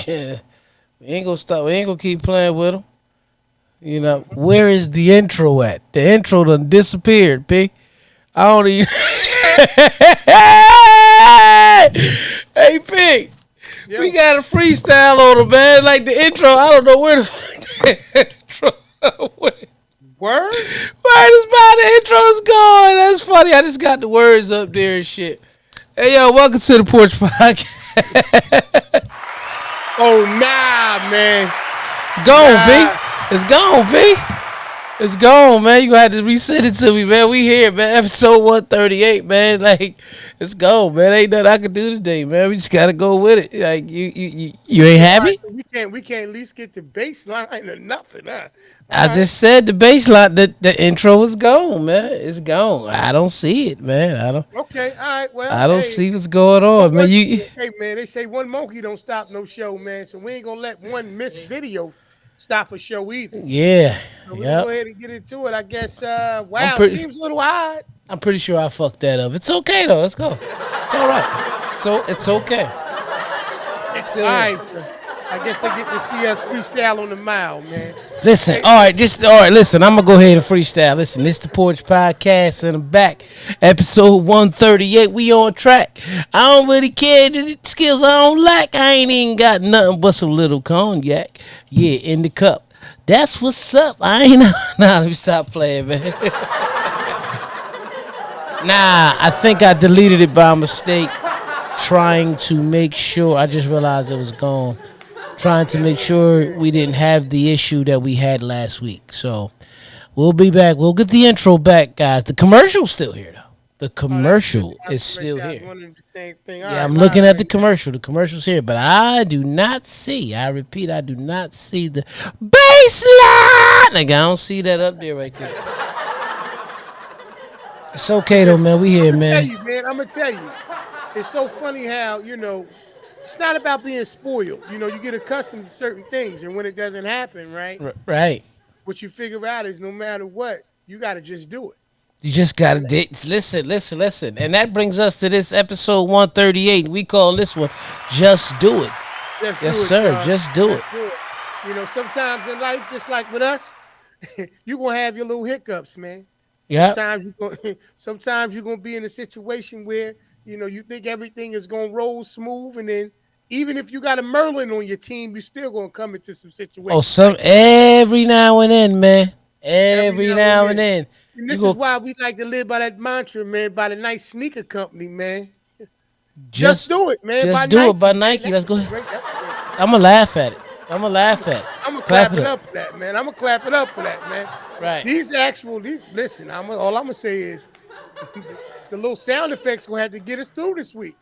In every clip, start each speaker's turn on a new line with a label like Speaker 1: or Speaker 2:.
Speaker 1: Yeah. We ain't gonna stop. We ain't gonna keep playing with them. You know, where is the intro at? The intro done disappeared, P. I don't even. Hey, P. We
Speaker 2: Yo,
Speaker 1: got a freestyle on them, man. Like the intro, I don't know where the fuck the intro went.
Speaker 2: word?
Speaker 1: Where this about the intro's going? That's funny. I just got the words up there and shit. Hey, yo, welcome to the Porch Podcast.
Speaker 2: Oh, nah, man.
Speaker 1: It's gone,
Speaker 2: Nah.
Speaker 1: P. It's gone, P. It's gone, man. You gonna have to resend it to me, man. We here, man. Episode 138, man. Like, it's gone, man. Ain't nothing I can do today, man. We just gotta go with it. Like, you ain't
Speaker 2: All right,
Speaker 1: happy?
Speaker 2: so we can't at least get the baseline or nothing, huh? All
Speaker 1: I
Speaker 2: right.
Speaker 1: just said the baseline, the intro is gone, man. It's gone. I don't see it, man.
Speaker 2: Okay, all right. Well,
Speaker 1: I don't
Speaker 2: hey,
Speaker 1: see what's going on, man. You,
Speaker 2: hey, man, they say one monkey don't stop no show, man. So we ain't gonna let one missed video stop a show either.
Speaker 1: yeah,
Speaker 2: So we're gonna go
Speaker 1: yep.
Speaker 2: ahead and get into it. I guess
Speaker 1: I'm
Speaker 2: wow, it
Speaker 1: pretty.
Speaker 2: seems a little odd.
Speaker 1: I'm pretty sure I fucked that up. It's okay though. Let's go. It's all right. So it's okay.
Speaker 2: All
Speaker 1: Still here.
Speaker 2: right, so I guess they get to see us freestyle on the mile, man.
Speaker 1: Listen,
Speaker 2: Hey,
Speaker 1: all right, just all right. Listen, I'm gonna go ahead and freestyle. Listen, this the Porch Podcast, and I'm back. Episode 138. We on track. I don't really care the skills I don't lack. I ain't even got nothing but some little cognac. Yeah, in the cup. That's what's up. I ain't nah. Let me stop playing, man. Nah, I think I deleted it by mistake. Trying to make sure. I just realized it was gone. Trying to make sure we didn't have the issue that we had last week. So we'll be back. We'll get the intro back, guys. The commercial's still here, though. The
Speaker 2: oh, that's good.
Speaker 1: commercial
Speaker 2: I
Speaker 1: is
Speaker 2: was gonna
Speaker 1: still
Speaker 2: say I was
Speaker 1: here.
Speaker 2: wondering the same thing.
Speaker 1: Yeah, I'm
Speaker 2: All
Speaker 1: looking at the
Speaker 2: right.
Speaker 1: commercial. The commercial's here, but I do not see. I repeat, I do not see the baseline. Like, I don't see that up there right there. It's okay though, man. We
Speaker 2: I'm
Speaker 1: here,
Speaker 2: gonna tell
Speaker 1: man.
Speaker 2: you, man. I'm gonna tell you. It's so funny how it's not about being spoiled. You get accustomed to certain things, and when it doesn't happen, right,
Speaker 1: Right.
Speaker 2: what you figure out is no matter what, you got to just do it.
Speaker 1: You just gotta
Speaker 2: And
Speaker 1: listen. And that brings us to this episode 138. We call this one Just Do It.
Speaker 2: just
Speaker 1: Yes,
Speaker 2: do it,
Speaker 1: sir.
Speaker 2: y'all.
Speaker 1: Just do
Speaker 2: Just
Speaker 1: it.
Speaker 2: do it. Sometimes in life, just like with us, you gonna have your little hiccups, man.
Speaker 1: Yep.
Speaker 2: Sometimes you're gonna be in a situation where you think everything is gonna roll smooth, and then even if you got a Merlin on your team, you still gonna come into some
Speaker 1: Oh,
Speaker 2: situations
Speaker 1: some
Speaker 2: like that
Speaker 1: every now and then, man.
Speaker 2: every
Speaker 1: Every
Speaker 2: now and
Speaker 1: now and
Speaker 2: then.
Speaker 1: then.
Speaker 2: And
Speaker 1: You
Speaker 2: this is
Speaker 1: go
Speaker 2: why we like to live by that mantra, man, by the nice sneaker company, man. Just
Speaker 1: just
Speaker 2: do it, man, by
Speaker 1: just do it by
Speaker 2: Nike, man.
Speaker 1: Nike.
Speaker 2: That
Speaker 1: Let's
Speaker 2: was
Speaker 1: go.
Speaker 2: a great. That was great.
Speaker 1: I'ma laugh at it. I'ma laugh at it.
Speaker 2: I'm gonna
Speaker 1: Clap
Speaker 2: clap
Speaker 1: it
Speaker 2: it
Speaker 1: up.
Speaker 2: up for that, man. I'm gonna clap it up for that, man.
Speaker 1: Right.
Speaker 2: These listen. All I'm gonna say is the little sound effects gonna have to get us through this week.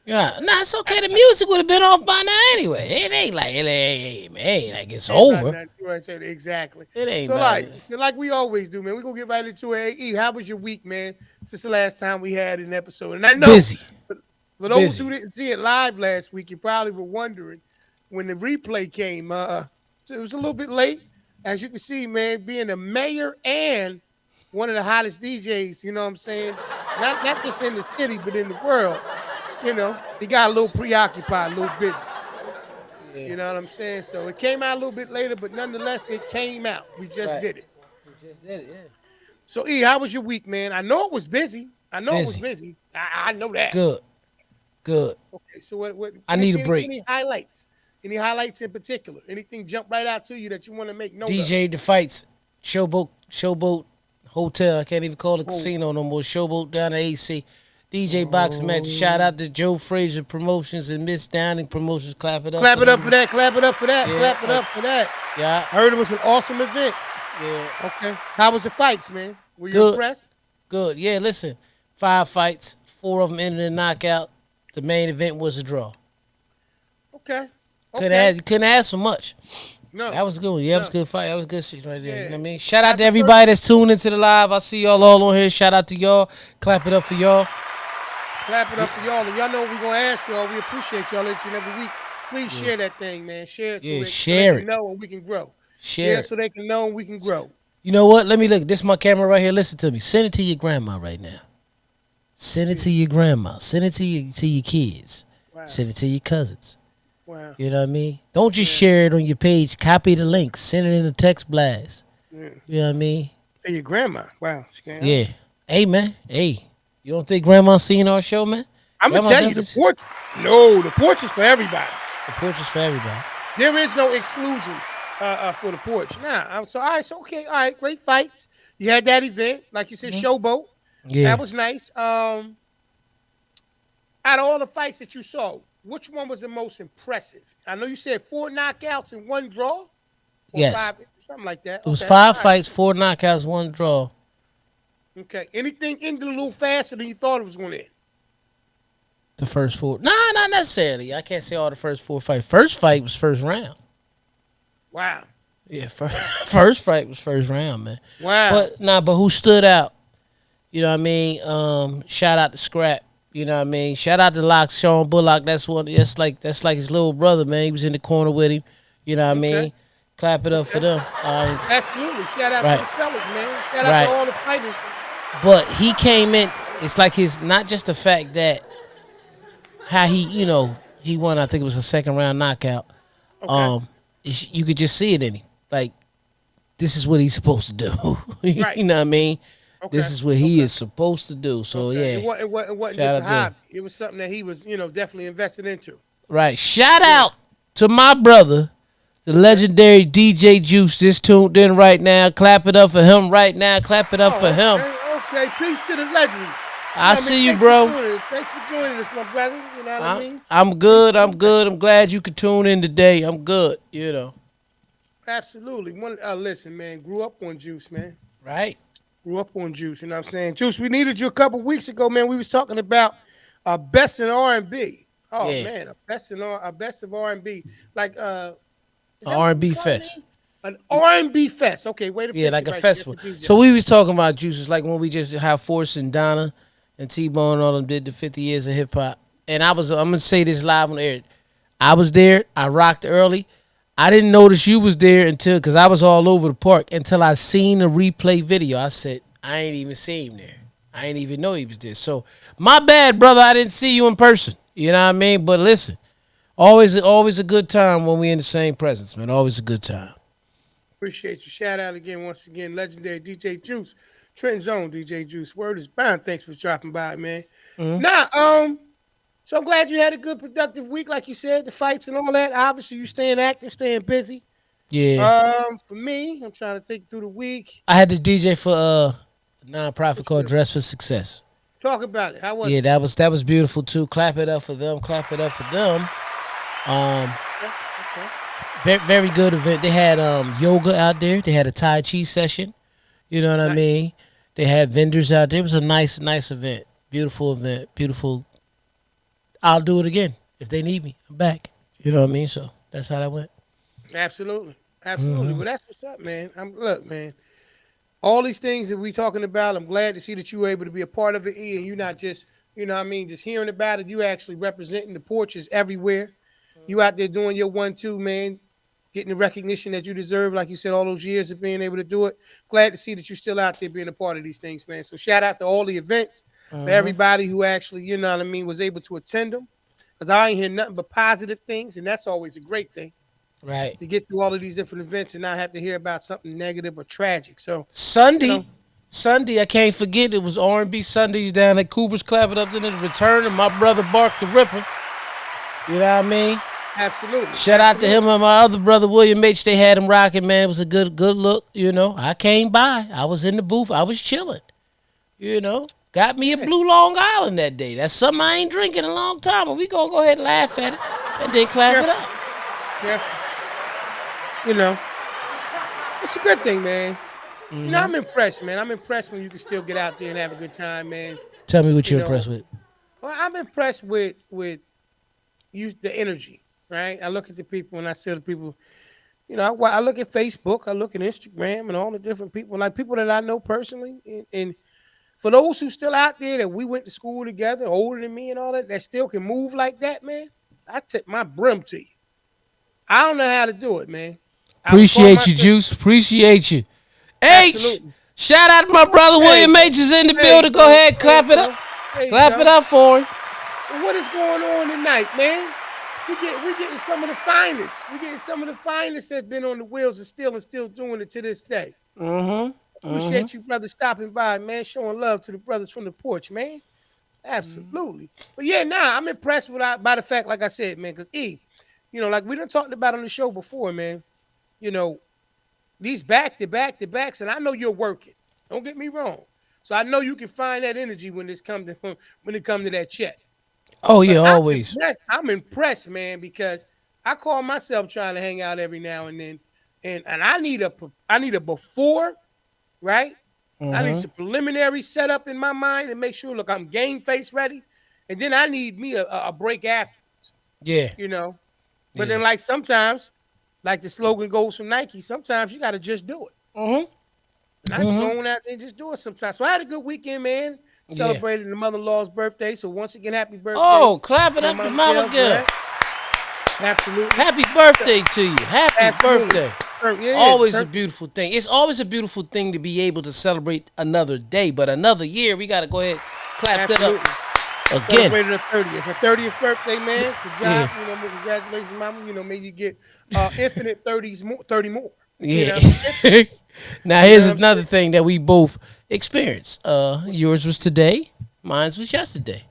Speaker 1: Yeah. Nah, it's okay. The music would have been off by now anyway. It ain't like it's
Speaker 2: Ain't about
Speaker 1: over.
Speaker 2: nothing. You already said it exactly.
Speaker 1: It ain't
Speaker 2: So
Speaker 1: about
Speaker 2: like,
Speaker 1: it.
Speaker 2: so like we always do, man. We gonna get right into it. Hey, E, how was your week, man? Since the last time we had an episode, and I know
Speaker 1: Busy.
Speaker 2: for those who
Speaker 1: Busy.
Speaker 2: didn't see it live last week, you probably were wondering when the replay came. It was a little bit late, as you can see, man. Being a mayor and one of the hottest DJs, you know what I'm saying? Not just in the city, but in the world. He got a little preoccupied, a little busy.
Speaker 1: Yeah.
Speaker 2: You know what I'm saying? So it came out a little bit later, but nonetheless, it came out. We just
Speaker 1: Right.
Speaker 2: did it.
Speaker 1: We just did it, yeah.
Speaker 2: So, E, how was your week, man? I know it was busy. I know it was
Speaker 1: Busy.
Speaker 2: busy. I know that.
Speaker 1: Good. Good.
Speaker 2: Okay, so what
Speaker 1: I need a
Speaker 2: any,
Speaker 1: break.
Speaker 2: any highlights? Any highlights in particular? Anything jump right out to you that you want to make note of?
Speaker 1: DJ the fights. Showboat Hotel. I can't even call it
Speaker 2: Whoa.
Speaker 1: casino no more. Showboat down at AC. DJ boxing match. Shout
Speaker 2: Oh.
Speaker 1: out to Joe Frazier Promotions and Miss Downing Promotions. Clap it up
Speaker 2: Clap
Speaker 1: for
Speaker 2: it up
Speaker 1: them.
Speaker 2: for that. Clap it up for that.
Speaker 1: Yeah.
Speaker 2: Clap it up for that.
Speaker 1: Yeah.
Speaker 2: I heard it was an awesome event.
Speaker 1: Yeah.
Speaker 2: Okay. How was the fights, man? Were you
Speaker 1: Good.
Speaker 2: impressed?
Speaker 1: Good. Yeah, listen. 5 fights. 4 of them ended in knockout. The main event was a draw.
Speaker 2: Okay.
Speaker 1: You couldn't ask for much.
Speaker 2: No.
Speaker 1: That was good. Yeah, that was
Speaker 2: No.
Speaker 1: a good fight. That was good shit right there. You know
Speaker 2: Yeah.
Speaker 1: what I mean? Shout out
Speaker 2: I
Speaker 1: to
Speaker 2: prefer
Speaker 1: everybody that's tuned into the live. I see y'all all on here. Shout out to y'all. Clap it up for y'all.
Speaker 2: Clap it up for y'all. And y'all know what we're gonna ask y'all. We appreciate y'all each and every week. Please share that thing, man. Share it
Speaker 1: Yeah,
Speaker 2: so
Speaker 1: share
Speaker 2: they
Speaker 1: it.
Speaker 2: can know and we can grow.
Speaker 1: Share it.
Speaker 2: So they can know and we can grow.
Speaker 1: You know what? Let me look. This is my camera right here. Listen to me. Send it to your grandma right now. Send it to your grandma. Send it to your kids.
Speaker 2: Wow.
Speaker 1: Send it to your cousins.
Speaker 2: Wow.
Speaker 1: You know what I mean? Don't just
Speaker 2: Yeah.
Speaker 1: share it on your page. Copy the link. Send it in a text blast.
Speaker 2: Yeah.
Speaker 1: You know what I mean?
Speaker 2: And your grandma. Wow. She can't help.
Speaker 1: Yeah. Hey, man. Hey. You don't think Grandma seen our show, man?
Speaker 2: I'm gonna
Speaker 1: Grandma
Speaker 2: tell you the
Speaker 1: definitely.
Speaker 2: porch. No, the porch is for everybody.
Speaker 1: The porch is for everybody.
Speaker 2: There is no exclusions for the porch. Nah. So all right. So okay. All right. Great fights. You had that event, like you said,
Speaker 1: Mhm.
Speaker 2: showboat.
Speaker 1: Yeah.
Speaker 2: That was nice. Out of all the fights that you saw, which one was the most impressive? I know you said 4 knockouts and 1 draw, or
Speaker 1: Yes.
Speaker 2: 5, something like that.
Speaker 1: It was
Speaker 2: Okay. All
Speaker 1: five
Speaker 2: right.
Speaker 1: fights, 4 knockouts, 1 draw.
Speaker 2: Okay. Anything ended a little faster than you thought it was going to end?
Speaker 1: The first four. Nah, not necessarily. I can't say all the first 4 fights. First fight was first round.
Speaker 2: Wow.
Speaker 1: Yeah, first, first fight was first round, man.
Speaker 2: Wow.
Speaker 1: But who stood out? You know what I mean? Shout out to Scrap. You know what I mean? Shout out to Locke, Sean Bullock. That's like his little brother, man. He was in the corner with him. You know what I
Speaker 2: Okay.
Speaker 1: mean? Clap it up for
Speaker 2: Okay.
Speaker 1: them.
Speaker 2: Absolutely. Shout out to
Speaker 1: Right,
Speaker 2: the fellas, man. Shout out to
Speaker 1: right.
Speaker 2: all the fighters.
Speaker 1: But he came in. It's like his not just the fact that how he won. I think it was a second round knockout.
Speaker 2: Okay.
Speaker 1: Um, you could just see it in him. Like this is what he's supposed to do.
Speaker 2: Right.
Speaker 1: You know what I mean? This
Speaker 2: Okay.
Speaker 1: is what he
Speaker 2: Okay.
Speaker 1: is supposed to do. So
Speaker 2: Okay.
Speaker 1: yeah,
Speaker 2: It wasn't
Speaker 1: shout
Speaker 2: just a
Speaker 1: out to him.
Speaker 2: hobby. It was something that he was, definitely invested into.
Speaker 1: Right. Shout
Speaker 2: Yeah.
Speaker 1: out to my brother, the
Speaker 2: Okay.
Speaker 1: legendary DJ Juice. Just tuned in right now. Clap it up for him right now. Clap it up for
Speaker 2: Oh,
Speaker 1: him.
Speaker 2: okay. Okay. Peace to the legend.
Speaker 1: I
Speaker 2: I mean,
Speaker 1: see you, bro.
Speaker 2: thanks for joining us, my brother. You know what I mean?
Speaker 1: I'm
Speaker 2: Peace
Speaker 1: good.
Speaker 2: to the
Speaker 1: I'm
Speaker 2: legend.
Speaker 1: good. I'm glad you could tune in today. I'm good. You know.
Speaker 2: Absolutely. Listen, man. Grew up on juice, man.
Speaker 1: Right.
Speaker 2: Grew up on juice. You know what I'm saying? Juice, we needed you a couple weeks ago, man. We was talking about best in R&B. Oh
Speaker 1: Yeah.
Speaker 2: man, a best of R&B. Like is that what it was
Speaker 1: R&B
Speaker 2: called,
Speaker 1: fest.
Speaker 2: man? An R&B fest. Okay, way to
Speaker 1: Yeah,
Speaker 2: fix
Speaker 1: like
Speaker 2: it
Speaker 1: a
Speaker 2: right there. That's
Speaker 1: festival.
Speaker 2: the DJ.
Speaker 1: So we was talking about juices, like when we just have Force and Donna and T-Bone and all them did the 50 years of hip hop. And I'm gonna say this live on air. I was there. I rocked early. I didn't notice you was there until because I was all over the park until I seen the replay video. I said I ain't even see him there. I ain't even know he was there. So my bad, brother. I didn't see you in person. You know what I mean? But listen, always a good time when we in the same presence, man. Always a good time.
Speaker 2: Appreciate you. Shout out again, once again, legendary DJ Juice. Trend Zone DJ Juice. Word is bound. Thanks for dropping by, man.
Speaker 1: Mhm.
Speaker 2: Nah, so I'm glad you had a good productive week, like you said, the fights and all that. Obviously, you staying active, staying busy.
Speaker 1: Yeah.
Speaker 2: For me, I'm trying to think through the week.
Speaker 1: I had the DJ for a nonprofit
Speaker 2: What's
Speaker 1: called
Speaker 2: good?
Speaker 1: Dress for Success.
Speaker 2: Talk about it. How was
Speaker 1: Yeah,
Speaker 2: it?
Speaker 1: that was beautiful too. Clap it up for them. Clap it up for them. Um,
Speaker 2: Okay. Okay.
Speaker 1: very good event. They had yoga out there. They had a Tai Chi session. You know what I
Speaker 2: Nice.
Speaker 1: mean? They had vendors out there. It was a nice event. Beautiful event. Beautiful. I'll do it again if they need me. I'm back. You know what I mean? So that's how that went.
Speaker 2: Absolutely. Absolutely.
Speaker 1: Hmm.
Speaker 2: Well, that's what's up, man. Look, man. All these things that we talking about, I'm glad to see that you were able to be a part of it, E, and you're not just, just hearing about it. You actually representing the porches everywhere. You out there doing your 1-2, man, getting the recognition that you deserve, like you said, all those years of being able to do it. Glad to see that you're still out there being a part of these things, man. So shout out to all the events, for
Speaker 1: Hmm.
Speaker 2: everybody who actually, was able to attend them. Because I ain't hear nothing but positive things, and that's always a great thing
Speaker 1: Right.
Speaker 2: to get through all of these different events and not have to hear about something negative or tragic. So, you know,
Speaker 1: Sunday, I can't forget it was R&B Sundays down at Cooper's. Clap it up to the return, and my brother Bark the Ripper. You know what I mean?
Speaker 2: absolutely,
Speaker 1: Shout out to
Speaker 2: absolutely.
Speaker 1: him and my other brother William H. They had him rocking, man. It was a good look. You know, I came by. I was in the booth. I was chilling. You know, got me a
Speaker 2: Yeah,
Speaker 1: Blue Long Island that day. That's something I ain't drinking in a long time. But we gonna go ahead and laugh at it and then clap it
Speaker 2: careful,
Speaker 1: up.
Speaker 2: careful. You know, it's a good thing, man.
Speaker 1: Hmm.
Speaker 2: I'm impressed, man. I'm impressed when you can still get out there and have a good time, man.
Speaker 1: Tell me what
Speaker 2: You
Speaker 1: you're
Speaker 2: know,
Speaker 1: impressed with.
Speaker 2: well, I'm impressed with you, the energy, right? I look at the people and I see the people. I look at Facebook, I look at Instagram, and all the different people, like people that I know personally, and for those who still out there that we went to school together, older than me and all that, that still can move like that, man. I tip my brim to you. I don't know how to do it, man. I would call
Speaker 1: Appreciate you,
Speaker 2: myself
Speaker 1: Juice. Appreciate you. H.
Speaker 2: absolutely.
Speaker 1: Shout out to my brother
Speaker 2: There you
Speaker 1: William
Speaker 2: go.
Speaker 1: H is in the
Speaker 2: There you
Speaker 1: building. Go
Speaker 2: go.
Speaker 1: ahead,
Speaker 2: There you
Speaker 1: clap it up.
Speaker 2: go. There you
Speaker 1: Clap it
Speaker 2: go.
Speaker 1: up for him.
Speaker 2: Well, what is going on tonight, man? we getting some of the finest. We getting some of the finest that's been on the wheels and still doing it to this day.
Speaker 1: Mm-hmm. Mm-hmm.
Speaker 2: Appreciate you, brother, stopping by, man. Showing love to the brothers from the porch, man. Absolutely. But yeah, I'm impressed by the fact, like I said, man, because like we done talked about on the show before, man. You know, these back to backs, and I know you're working. Don't get me wrong. So I know you can find that energy when it come to that check.
Speaker 1: Oh yeah,
Speaker 2: But I'm
Speaker 1: always.
Speaker 2: impressed. I'm impressed, man, because I call myself trying to hang out every now and then, and I need a before, right? I need
Speaker 1: Mm-hmm.
Speaker 2: some preliminary setup in my mind and make sure, look, I'm game face ready, and then I need me a break afterwards,
Speaker 1: Yeah.
Speaker 2: you know. But
Speaker 1: Yeah.
Speaker 2: then, like sometimes, like the slogan goes from Nike, sometimes you got to just do it.
Speaker 1: Mm-hmm.
Speaker 2: And I just
Speaker 1: Mm-hmm.
Speaker 2: go on out there and just do it sometimes. So I had a good weekend, man.
Speaker 1: Yeah.
Speaker 2: Celebrated the mother-in-law's birthday. So once again, happy birthday
Speaker 1: Oh, clap
Speaker 2: to
Speaker 1: it
Speaker 2: my
Speaker 1: up to
Speaker 2: mama
Speaker 1: Mama
Speaker 2: girl,
Speaker 1: Girl.
Speaker 2: right? Absolutely.
Speaker 1: Happy
Speaker 2: So,
Speaker 1: birthday to you. Happy
Speaker 2: absolutely.
Speaker 1: birthday.
Speaker 2: Yeah.
Speaker 1: Always a beautiful thing. It's always a beautiful thing to be able to celebrate another day, but another year, we got to go ahead clap that
Speaker 2: Absolutely.
Speaker 1: up again.
Speaker 2: Celebrated her 30th. Her 30th birthday, man. Good
Speaker 1: Yeah.
Speaker 2: job. Congratulations, mama. May you get infinite 30s more, 30 more.
Speaker 1: Yeah.
Speaker 2: Infinite.
Speaker 1: Now
Speaker 2: You know
Speaker 1: here's
Speaker 2: what I'm
Speaker 1: another
Speaker 2: saying?
Speaker 1: thing that we both experienced. Yours was today, mine was yesterday.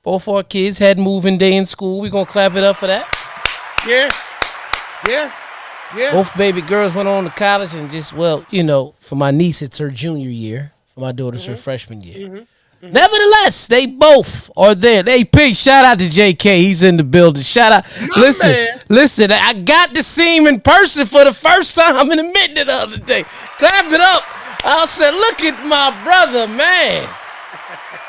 Speaker 1: Both our kids had moving day in school. We gonna clap it up for that.
Speaker 2: Yeah. Yeah. Yeah.
Speaker 1: Both baby girls went on to college and just for my niece it's her junior year. For my daughter it's her
Speaker 2: Mm-hmm.
Speaker 1: freshman year.
Speaker 2: Mm-hmm. Mm-hmm.
Speaker 1: Nevertheless, they both are there. Hey, P, shout out to JK. He's in the building. Shout out.
Speaker 2: My
Speaker 1: Listen,
Speaker 2: man.
Speaker 1: listen. I got to see him in person for the first time in a minute the other day. Clap it up. I said, look at my brother, man.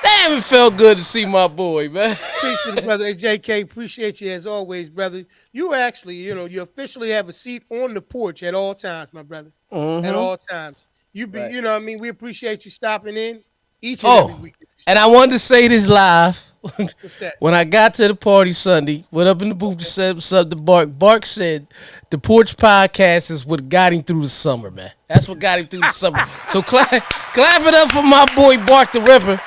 Speaker 1: Damn, it felt good to see my boy, man.
Speaker 2: Peace to the brother. Hey, JK, appreciate you as always, brother. You actually, you officially have a seat on the porch at all times, my brother. At
Speaker 1: Mm-hmm.
Speaker 2: all times.
Speaker 1: Right.
Speaker 2: You know what I mean? We appreciate you stopping in each and every
Speaker 1: Oh,
Speaker 2: week that you
Speaker 1: and I
Speaker 2: stop in.
Speaker 1: wanted to say this live.
Speaker 2: What's that?
Speaker 1: When I got to the party Sunday, went up in the booth to
Speaker 2: Okay.
Speaker 1: say what's up to Bark. Bark said the Porch podcast is what got him through the summer, man. That's what got him through the summer. So clap it up for my boy Bark the Ripper.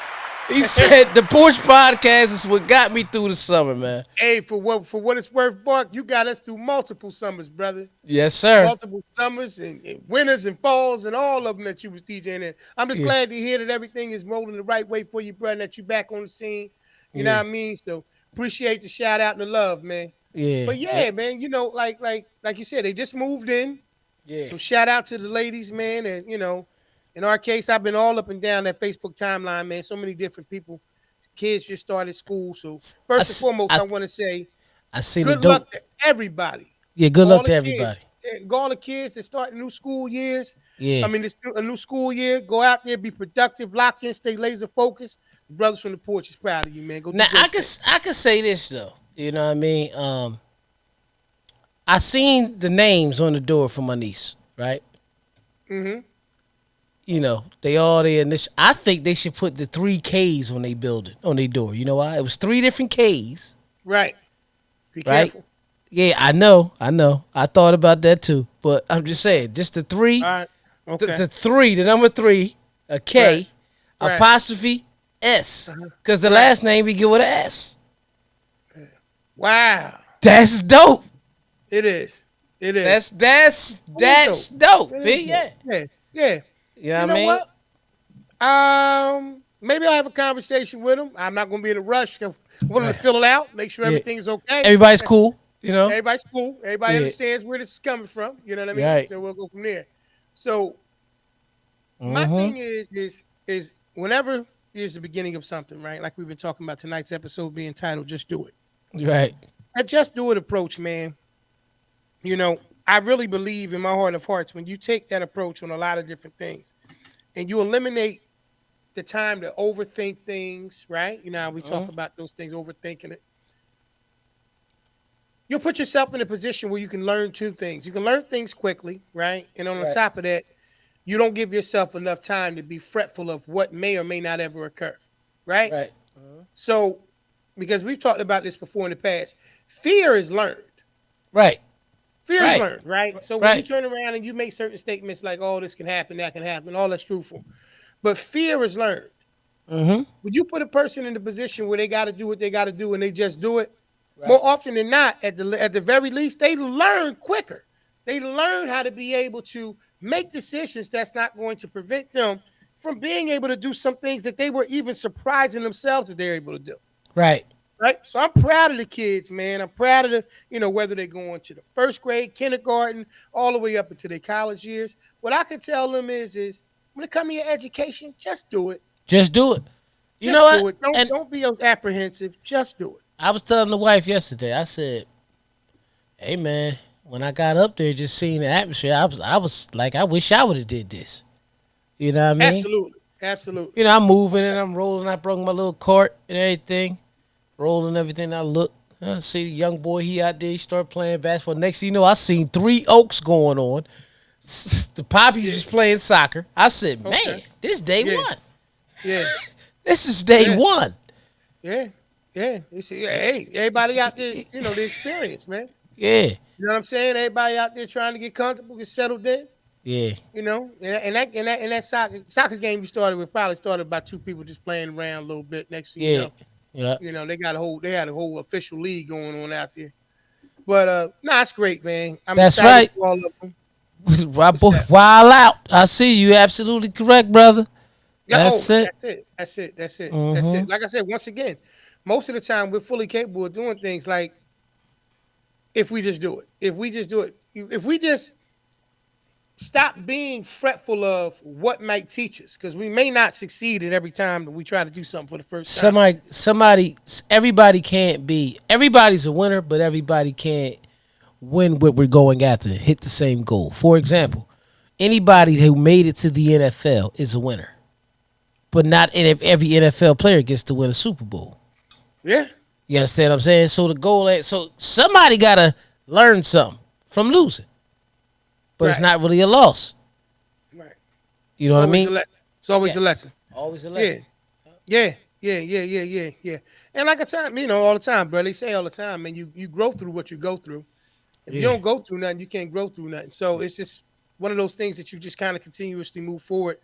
Speaker 1: He said the Porch podcast is what got me through the summer, man.
Speaker 2: Hey, for what it's worth, Bark, you got us through multiple summers, brother.
Speaker 1: Yes, sir.
Speaker 2: Multiple summers and winters and falls and all of them that you was DJing in. I'm just
Speaker 1: Yeah,
Speaker 2: glad to hear that everything is rolling the right way for you, brother, and that you back on the scene. You know
Speaker 1: yeah,
Speaker 2: what I mean? So appreciate the shout out and the love, man.
Speaker 1: yeah,
Speaker 2: But yeah, man, like you said, they just moved in.
Speaker 1: yeah.
Speaker 2: So shout out to the ladies, man. And in our case, I've been all up and down that Facebook timeline, man. So many different people. Kids just started school. So
Speaker 1: I,
Speaker 2: first and
Speaker 1: s-
Speaker 2: foremost,
Speaker 1: I,
Speaker 2: I want to say
Speaker 1: I seen a
Speaker 2: good luck
Speaker 1: dope.
Speaker 2: to everybody.
Speaker 1: Yeah, good luck
Speaker 2: All the
Speaker 1: to everybody.
Speaker 2: kids. All the kids that start new school years. I
Speaker 1: Yeah.
Speaker 2: mean, it's a new school year. Go out there, be productive, lock in, stay laser focused. The brothers from the porch is proud of you, man. Go do
Speaker 1: Now
Speaker 2: great things.
Speaker 1: I could say this though. You know what I mean? I seen the names on the door for my niece, right?
Speaker 2: Mm-hmm.
Speaker 1: They all there. And I think they should put the 3 Ks on their building, on their door. You know why? It was 3 different Ks,
Speaker 2: Right. Be
Speaker 1: right?
Speaker 2: careful.
Speaker 1: Yeah, I know. I thought about that too. But I'm just saying, just the
Speaker 2: All
Speaker 1: three,
Speaker 2: right. Okay.
Speaker 1: the number three, a
Speaker 2: Right.
Speaker 1: K,
Speaker 2: Right.
Speaker 1: apostrophe S.
Speaker 2: Uh-huh.
Speaker 1: Because the
Speaker 2: Right.
Speaker 1: last name we get with a S.
Speaker 2: Wow.
Speaker 1: That's dope.
Speaker 2: It is. It is.
Speaker 1: That's dope.
Speaker 2: It is
Speaker 1: B,
Speaker 2: dope.
Speaker 1: yeah.
Speaker 2: Yeah. Yeah.
Speaker 1: You know
Speaker 2: You
Speaker 1: what I
Speaker 2: know
Speaker 1: mean?
Speaker 2: what? Maybe I'll have a conversation with him. I'm not gonna be in a rush. I want him to
Speaker 1: Right.
Speaker 2: fill it out, make sure
Speaker 1: Yeah.
Speaker 2: everything's okay.
Speaker 1: Everybody's cool, you know?
Speaker 2: Everybody's cool. Everybody
Speaker 1: Yeah.
Speaker 2: understands where this is coming from. You know what I mean?
Speaker 1: Right.
Speaker 2: So we'll go from there. So my
Speaker 1: Mm-hmm.
Speaker 2: thing is whenever is the beginning of something, right? Like we've been talking about tonight's episode being titled "Just Do It."
Speaker 1: Right.
Speaker 2: That "Just Do It" approach, man. You know, I really believe in my heart of hearts when you take that approach on a lot of different things, and you eliminate the time to overthink things, right? You know, how we talk
Speaker 1: Mm-hmm.
Speaker 2: about those things, overthinking it. You'll put yourself in a position where you can learn two things. You can learn things quickly, right? And on the
Speaker 1: Right.
Speaker 2: top of that, you don't give yourself enough time to be fretful of what may or may not ever occur, right?
Speaker 1: Right.
Speaker 2: So, because we've talked about this before in the past, fear is learned.
Speaker 1: Right.
Speaker 2: Fear is
Speaker 1: Right.
Speaker 2: learned, right? So when you
Speaker 1: Right.
Speaker 2: turn around and you make certain statements like, "Oh, this can happen, that can happen," all that's truthful, but fear is learned.
Speaker 1: Mm-hmm.
Speaker 2: When you put a person in the position where they got to do what they got to do and they just do it, More
Speaker 1: Right.
Speaker 2: often than not, at the very least, they learn quicker. They learn how to be able to make decisions that's not going to prevent them from being able to do some things that they were even surprising themselves that they're able to do.
Speaker 1: Right.
Speaker 2: Right. So I'm proud of the kids, man. I'm proud of whether they're going to the first grade, kindergarten, all the way up into their college years. What I can tell them is when it comes to your education, just do it.
Speaker 1: Just do it. You know
Speaker 2: Just
Speaker 1: what?
Speaker 2: do it. Don't
Speaker 1: And
Speaker 2: don't be apprehensive. Just do it.
Speaker 1: I was telling the wife yesterday. I said, "Hey, man, when I got up there, just seeing the atmosphere, I was like, I wish I would have did this. You know what I mean?
Speaker 2: Absolutely. Absolutely.
Speaker 1: I'm moving and I'm rolling. I brought my little cart and everything, rolling everything. I look, I see the young boy. He out there. He start playing basketball. Next thing you know, I seen three Oaks going on. The Poppies
Speaker 2: Yeah.
Speaker 1: was playing soccer. I said, man,
Speaker 2: Okay.
Speaker 1: this day
Speaker 2: Yeah.
Speaker 1: one.
Speaker 2: Yeah.
Speaker 1: This is day
Speaker 2: Yeah.
Speaker 1: one.
Speaker 2: Yeah. Yeah. You see, yeah, hey, everybody out there, the experience, man.
Speaker 1: Yeah,
Speaker 2: You know what I'm saying? Everybody out there trying to get comfortable, get settled in.
Speaker 1: yeah,
Speaker 2: And that soccer game you started with probably started by two people just playing around a little bit. Next thing you
Speaker 1: yeah,
Speaker 2: know,
Speaker 1: yeah.
Speaker 2: they had a whole official league going on out there. But nah, it's great, man. I'm
Speaker 1: That's
Speaker 2: excited
Speaker 1: right.
Speaker 2: for all of them.
Speaker 1: My
Speaker 2: What's
Speaker 1: boy,
Speaker 2: that?
Speaker 1: wild out. I see you. Absolutely correct, brother.
Speaker 2: Yeah.
Speaker 1: That's
Speaker 2: Oh,
Speaker 1: it.
Speaker 2: that's it. That's it. That's it. That's
Speaker 1: Mm-hmm.
Speaker 2: it. Like I said, once again, most of the time we're fully capable of doing things like if we just do it. If we just do it. If we just stop being fretful of what might teach us, because we may not succeed at every time that we try to do something for the first time.
Speaker 1: Everybody can't be. Everybody's a winner, but everybody can't win what we're going after. Hit the same goal. For example, anybody who made it to the NFL is a winner, but not if every NFL player gets to win a Super Bowl.
Speaker 2: Yeah.
Speaker 1: You understand what I'm saying? So the goal is so somebody gotta learn something from losing, but it's
Speaker 2: Right.
Speaker 1: not really a loss.
Speaker 2: Right.
Speaker 1: You know
Speaker 2: It's
Speaker 1: what I
Speaker 2: always a
Speaker 1: mean?
Speaker 2: lesson. It's always a
Speaker 1: Yes,
Speaker 2: lesson.
Speaker 1: always a
Speaker 2: Yeah.
Speaker 1: lesson.
Speaker 2: Yeah. Yeah. And like a time, all the time, bro. They say all the time, man, you grow through what you go through. If you
Speaker 1: Yeah,
Speaker 2: don't go through nothing, you can't grow through nothing. So it's just one of those things that you just kind of continuously move forward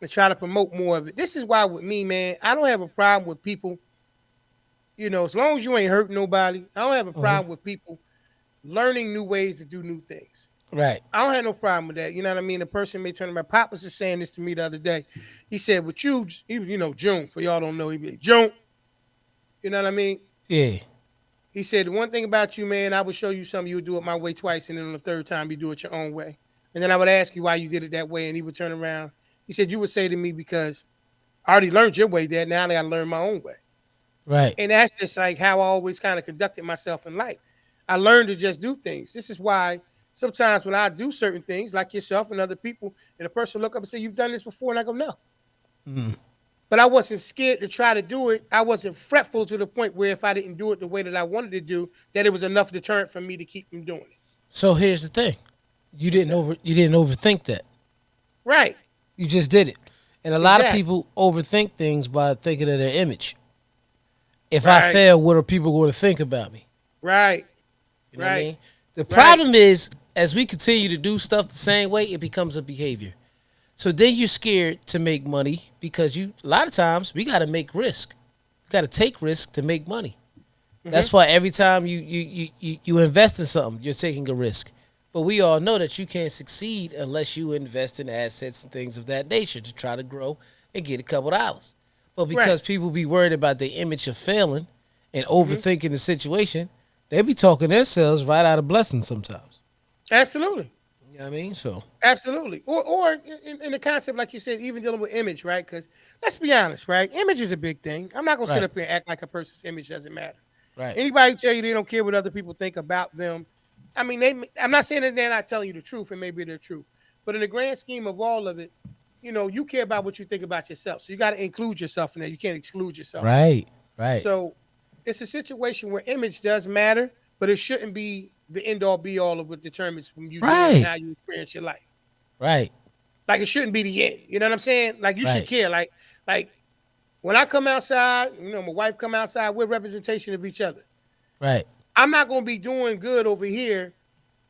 Speaker 2: and try to promote more of it. This is why with me, man, I don't have a problem with people, as long as you ain't hurting nobody, I don't have a
Speaker 1: hmm
Speaker 2: problem with people learning new ways to do new things.
Speaker 1: right.
Speaker 2: I don't have no problem with that. You know what I mean? A person may turn around. Pop was just saying this to me the other day. He said, with you, he was, June, for y'all don't know, he be June. You know what I mean?
Speaker 1: Yeah,
Speaker 2: He said, the one thing about you, man, I would show you something, you would do it my way twice, and then on the third time, you do it your own way. And then I would ask you why you did it that way, and he would turn around. He said, you would say to me, because I already learned your way, Dad. Now I got to learn my own way.
Speaker 1: right.
Speaker 2: And that's just like how I always kind of conducted myself in life. I learned to just do things. This is why sometimes when I do certain things, like yourself and other people, and a person look up and say, you've done this before, and I go, no.
Speaker 1: Mm.
Speaker 2: But I wasn't scared to try to do it. I wasn't fretful to the point where if I didn't do it the way that I wanted to do, that it was enough deterrent for me to keep from doing it.
Speaker 1: So here's the thing:
Speaker 2: What's that?
Speaker 1: you didn't overthink that.
Speaker 2: Right.
Speaker 1: You just did it. And a lot of
Speaker 2: Exactly.
Speaker 1: people overthink things by thinking of their image. If I
Speaker 2: Right.
Speaker 1: fail, what are people going to think about me?
Speaker 2: Right.
Speaker 1: You know what I
Speaker 2: Right.
Speaker 1: mean? The
Speaker 2: Right.
Speaker 1: problem is, as we continue to do stuff the same way, it becomes a behavior. So then you're scared to make money because a lot of times we got to make risk. You got to take risk to make money.
Speaker 2: Mm-hmm.
Speaker 1: That's why every time you invest in something, you're taking a risk. But we all know that you can't succeed unless you invest in assets and things of that nature to try to grow and get a couple dollars. But
Speaker 2: Right.
Speaker 1: because people be worried about the image of failing and
Speaker 2: Mm-hmm.
Speaker 1: overthinking the situation, they be talking themselves right out of blessings sometimes.
Speaker 2: Absolutely.
Speaker 1: You know what I mean? So,
Speaker 2: Absolutely. Or in the concept, like you said, even dealing with image, right? Because let's be honest, right? Image is a big thing. I'm not gonna sit
Speaker 1: right,
Speaker 2: up here and act like a person's image doesn't matter.
Speaker 1: right,
Speaker 2: Anybody tell you they don't care what other people think about them, I mean, I'm not saying that they're not telling you the truth, and maybe they're true, but in the grand scheme of all of it, you care about what you think about yourself. So you got to include yourself in that. You can't exclude yourself.
Speaker 1: right, right,
Speaker 2: So it's a situation where image does matter, but it shouldn't be the end all be all of what determines from you doing and
Speaker 1: right,
Speaker 2: how you experience your life.
Speaker 1: right,
Speaker 2: Like it shouldn't be the end. You know what I'm saying? Like you should
Speaker 1: right,
Speaker 2: care. Like when I come outside, my wife come outside, we're representation of each other.
Speaker 1: right.
Speaker 2: I'm not gonna be doing good over here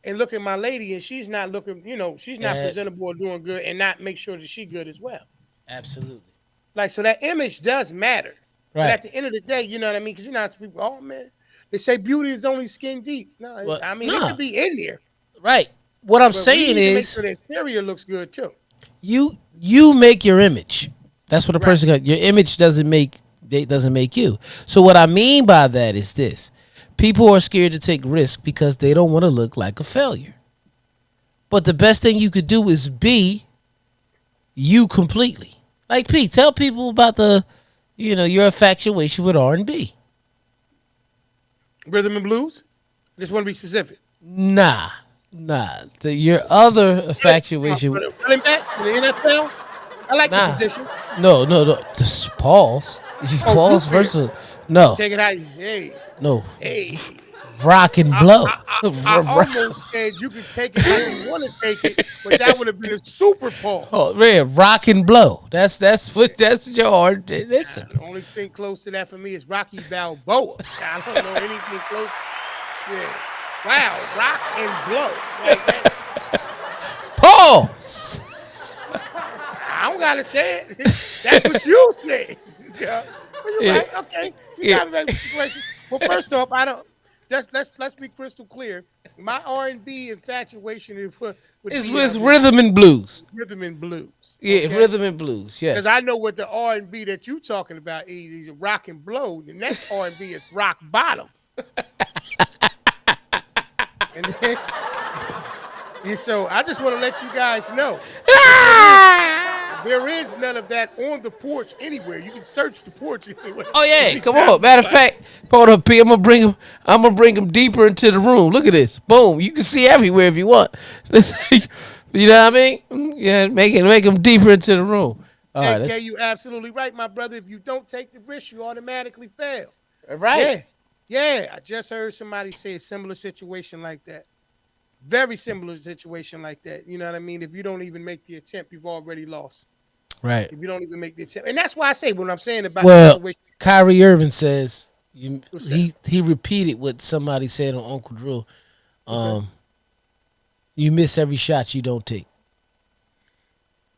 Speaker 2: and look at my lady and she's not looking, she's not
Speaker 1: Uh,
Speaker 2: presentable or doing good and not make sure that she good as well.
Speaker 1: absolutely.
Speaker 2: Like so that image does matter. But
Speaker 1: Right.
Speaker 2: at the end of the day, you know what I mean? Because you know, people, oh man, They say beauty is only skin deep. No,
Speaker 1: Well,
Speaker 2: I mean it
Speaker 1: nah,
Speaker 2: could be in there,
Speaker 1: right. What I'm
Speaker 2: but we
Speaker 1: saying
Speaker 2: need to make
Speaker 1: is
Speaker 2: sure the exterior looks good too.
Speaker 1: you make your image. That's what a
Speaker 2: Right.
Speaker 1: person got. Your image doesn't make you. So what I mean by that is this: people are scared to take risks because they don't want to look like a failure. But the best thing you could do is be you completely. Like P, tell people about your infatuation with R&B.
Speaker 2: Rhythm and blues. Just want to be specific.
Speaker 1: Nah, your other infatuation.
Speaker 2: For the running backs in the NFL, I like the
Speaker 1: Nah,
Speaker 2: position.
Speaker 1: no. This pause.
Speaker 2: Oh, you
Speaker 1: Pause
Speaker 2: feel
Speaker 1: versus no,
Speaker 2: take it how you. Hey,
Speaker 1: no.
Speaker 2: hey.
Speaker 1: Rock and
Speaker 2: I,
Speaker 1: blow.
Speaker 2: I, I almost said you could take it how you want to take it, but that would have been a super
Speaker 1: Oh
Speaker 2: pause.
Speaker 1: man, rock and blow. That's your art. Listen,
Speaker 2: The only thing close to that for me is Rocky Balboa. I don't know anything close. Yeah. Wow, rock and blow. Like that.
Speaker 1: pause.
Speaker 2: I don't gotta say it. That's what you said. Yeah. Well, you're
Speaker 1: Yeah,
Speaker 2: right. Okay. You
Speaker 1: yeah.
Speaker 2: got me back to the situation. Well, first off, I don't. Let's be crystal clear. My R&B infatuation would
Speaker 1: It's
Speaker 2: be
Speaker 1: with
Speaker 2: with
Speaker 1: rhythm and blues.
Speaker 2: rhythm and blues.
Speaker 1: Yeah,
Speaker 2: Okay.
Speaker 1: rhythm and blues.
Speaker 2: Because
Speaker 1: Yes.
Speaker 2: I know what the R&B that you talking about is rock and blow. The next R&B is rock bottom. And then, and so I just want to let you guys know that
Speaker 1: Ah!
Speaker 2: there is none of that on the porch anywhere. You can search the porch anywhere.
Speaker 1: Oh yeah, come on. Matter of fact, hold up, P. I'm gonna bring him. I'm gonna bring him deeper into the room. Look at this. Boom. You can see everywhere if you want. You know what I mean? Yeah, make him deeper into the room. All right.
Speaker 2: JK, you absolutely right, my brother. If you don't take the risk, you automatically fail.
Speaker 1: Right.
Speaker 2: Yeah. Yeah. I just heard somebody say a similar situation like that. Very similar situation like that. You know what I mean? If you don't even make the attempt, you've already lost.
Speaker 1: Right.
Speaker 2: If you don't even make the attempt. And that's why I say what I'm saying about the
Speaker 1: Well,
Speaker 2: situation.
Speaker 1: Kyrie Irving says
Speaker 2: What's that?
Speaker 1: he repeated what somebody said on Uncle Drew.
Speaker 2: Okay.
Speaker 1: You miss every shot you don't take.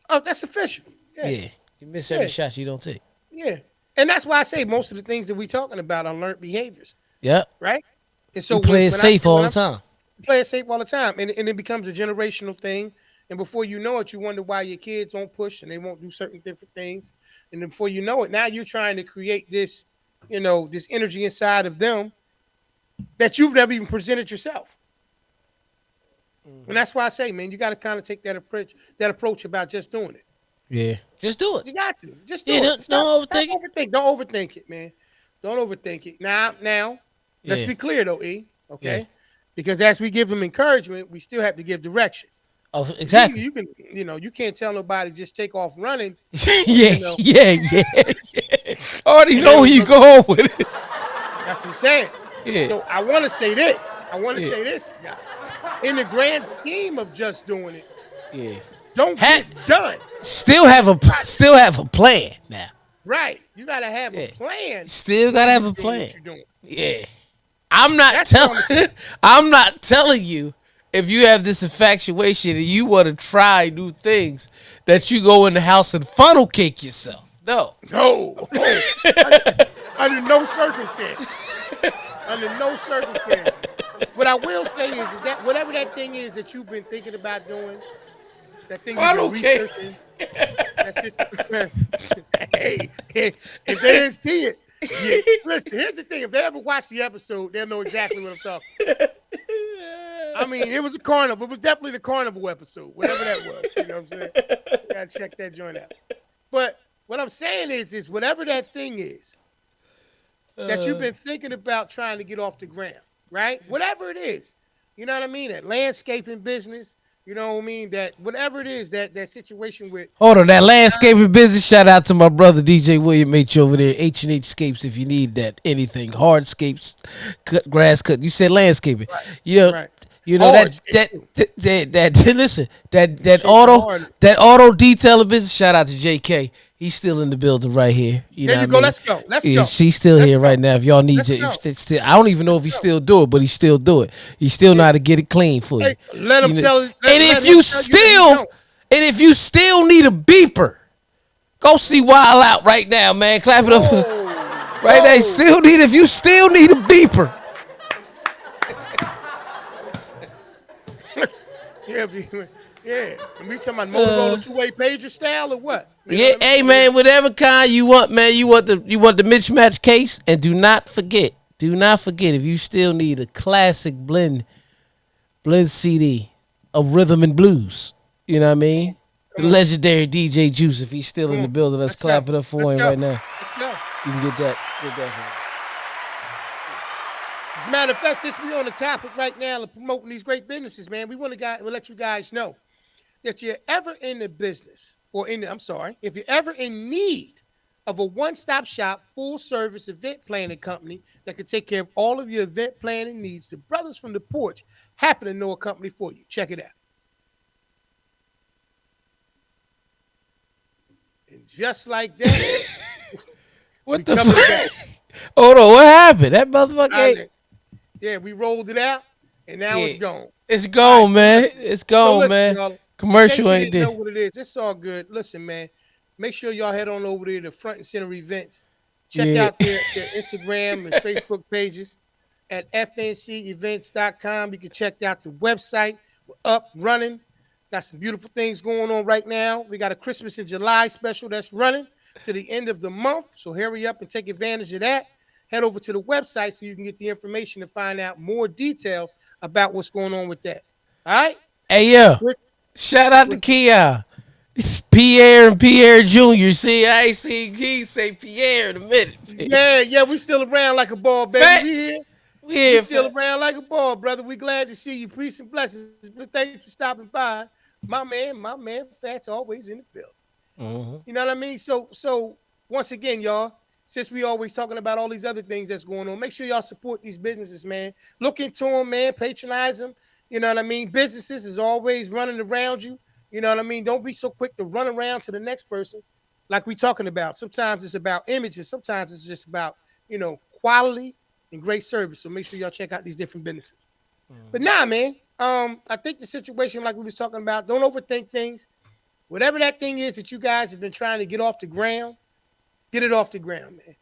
Speaker 2: Oh, that's official. Yeah.
Speaker 1: Yeah. You miss every
Speaker 2: Yeah.
Speaker 1: shot you don't take.
Speaker 2: Yeah. And that's why I say most of the things that we're talking about are learned behaviors,
Speaker 1: Yep.
Speaker 2: right? And so
Speaker 1: You play it
Speaker 2: when
Speaker 1: safe all
Speaker 2: when
Speaker 1: the
Speaker 2: I'm
Speaker 1: time.
Speaker 2: play it safe all the time, and it becomes a generational thing. And before you know it, you wonder why your kids won't push and they won't do certain different things. And then before you know it, now you're trying to create this, this energy inside of them that you've never even presented yourself. And that's why I say, man, you got to kind of take that approach about just doing it.
Speaker 1: Yeah. Just do it.
Speaker 2: You got to just do
Speaker 1: Yeah,
Speaker 2: it.
Speaker 1: don't
Speaker 2: Stop
Speaker 1: overthink it.
Speaker 2: overthink. Don't overthink it, man. Don't overthink it. Now, let's
Speaker 1: Yeah.
Speaker 2: be clear though, E. Okay,
Speaker 1: Yeah.
Speaker 2: because as we give them encouragement, we still have to give direction.
Speaker 1: Oh, exactly.
Speaker 2: You can, you can't tell nobody just take off running.
Speaker 1: yeah,
Speaker 2: You know,
Speaker 1: yeah. I already
Speaker 2: and
Speaker 1: know where you going with it.
Speaker 2: that's what I'm saying.
Speaker 1: Yeah.
Speaker 2: So I want to say this.
Speaker 1: Yeah.
Speaker 2: Guys. In the grand scheme of just doing it,
Speaker 1: Yeah.
Speaker 2: don't
Speaker 1: Ha-
Speaker 2: get done.
Speaker 1: Still have a plan now.
Speaker 2: Right. You got to have
Speaker 1: Yeah.
Speaker 2: a plan.
Speaker 1: Still gotta have a
Speaker 2: Doing
Speaker 1: plan.
Speaker 2: what you're doing.
Speaker 1: Yeah. I'm not
Speaker 2: That's what I'm
Speaker 1: telling I'm not telling you if you have this infatuation and you want to try new things that you go in the house and funnel cake yourself. No.
Speaker 2: No. Under no circumstance. Under no circumstance. What I will say is that whatever that thing is that you've been thinking about doing, that thing you've
Speaker 1: Funnel
Speaker 2: been
Speaker 1: cake.
Speaker 2: researching, that's it. Hey, if they didn't see it, listen, here's the thing. If they ever watch the episode, they'll know exactly what I'm talking about. I mean, it was a carnival. It was definitely the carnival episode, whatever that was. You know what I'm saying? Gotta check that joint out. But what I'm saying is whatever that thing is that you've been thinking about trying to get off the ground, right? Whatever it is, you know what I mean? That landscaping business, you know what I mean? That whatever it is, that situation with.
Speaker 1: Hold on, that landscaping business. Shout out to my brother DJ William H over there, H&H Scapes. If you need that anything, hardscapes, grass cut. You said landscaping. You know,
Speaker 2: Right.
Speaker 1: you know
Speaker 2: Hard
Speaker 1: that. Listen, that
Speaker 2: Shaping
Speaker 1: auto
Speaker 2: hard.
Speaker 1: that auto detailer business. Shout out to JK. He's still in the building right here. You
Speaker 2: There
Speaker 1: know
Speaker 2: you
Speaker 1: what
Speaker 2: go.
Speaker 1: I mean?
Speaker 2: Let's go. Let's
Speaker 1: Yeah,
Speaker 2: go.
Speaker 1: she's still
Speaker 2: Let's
Speaker 1: here
Speaker 2: go.
Speaker 1: right now. If y'all need
Speaker 2: Let's
Speaker 1: to,
Speaker 2: go.
Speaker 1: I don't even know if he still do it, but he still do it. He still know how to get it clean for you.
Speaker 2: Hey, let him
Speaker 1: You know-
Speaker 2: tell.
Speaker 1: and if you still need a beeper, go see Wild Out right now, man. Clap it up. Right now, if you still need a beeper.
Speaker 2: Yeah, yeah. And we talking about
Speaker 1: Uh,
Speaker 2: Motorola two-way pager style or what? You know
Speaker 1: yeah,
Speaker 2: what I
Speaker 1: hey
Speaker 2: mean? Yeah.
Speaker 1: man, whatever kind you want, man. You want the mismatch case, and do not forget if you still need a classic blend CD of rhythm and blues. You know what I
Speaker 2: Come on,
Speaker 1: mean? The
Speaker 2: come on,
Speaker 1: legendary DJ Juice, if he's still
Speaker 2: come
Speaker 1: in the
Speaker 2: on.
Speaker 1: building, let's
Speaker 2: Let's go.
Speaker 1: clap it up
Speaker 2: Let's
Speaker 1: for him
Speaker 2: go.
Speaker 1: right now.
Speaker 2: Let's go.
Speaker 1: You can get that. Get that for
Speaker 2: As a matter of fact, since we're on the topic right now of promoting these great businesses, man, we'll let you guys know that you're ever in the business or in the, I'm sorry, if you're ever in need of a one-stop shop, full-service event planning company that can take care of all of your event planning needs, the brothers from the porch happen to know a company for you. Check it out. And just like that,
Speaker 1: me.
Speaker 2: we
Speaker 1: What the
Speaker 2: coming back.
Speaker 1: fuck? Hold on, what happened? That motherfucker
Speaker 2: I,
Speaker 1: ain't.
Speaker 2: yeah, we rolled it out, and now it's
Speaker 1: Yeah,
Speaker 2: gone.
Speaker 1: it's
Speaker 2: All right,
Speaker 1: gone, man. It's
Speaker 2: so
Speaker 1: gone,
Speaker 2: listen,
Speaker 1: man.
Speaker 2: y'all. In case
Speaker 1: Commercial
Speaker 2: you
Speaker 1: ain't
Speaker 2: didn't know
Speaker 1: there.
Speaker 2: what it is, it's all good. Listen, man. Make sure y'all head on over there to Front and Center Events. Check
Speaker 1: Yeah.
Speaker 2: out their Instagram and Facebook pages at fncevents.com. You can check out the website. We're up, running. Got some beautiful things going on right now. We got a Christmas in July special that's running to the end of the month. So hurry up and take advantage of that. Head over to the website so you can get the information to find out more details about what's going on with that. All right?
Speaker 1: Hey, yo.
Speaker 2: With,
Speaker 1: Shout out to
Speaker 2: with
Speaker 1: Kia. It's Pierre and Pierre Jr. See, I ain't seen Key say Pierre in a minute.
Speaker 2: yeah, yeah, we still around like a ball, baby. We
Speaker 1: Facts.
Speaker 2: here.
Speaker 1: We
Speaker 2: We
Speaker 1: here,
Speaker 2: still
Speaker 1: fat.
Speaker 2: around like a ball, brother. We glad to see you. Peace and blessings. Thanks for stopping by. My man, Fat's always in the building.
Speaker 1: Mm-hmm.
Speaker 2: You know what I mean? So once again, y'all, since we always talking about all these other things that's going on, make sure y'all support these businesses, man. Look into them, man. Patronize them. You know what I mean? Businesses is always running around you. You know what I mean? Don't be so quick to run around to the next person, like we talking about. Sometimes it's about images. Sometimes it's just about quality and great service. So make sure y'all check out these different businesses. But nah, man. I think the situation, like we was talking about, don't overthink things. Whatever that thing is that you guys have been trying to get off the ground, get it off the ground, man.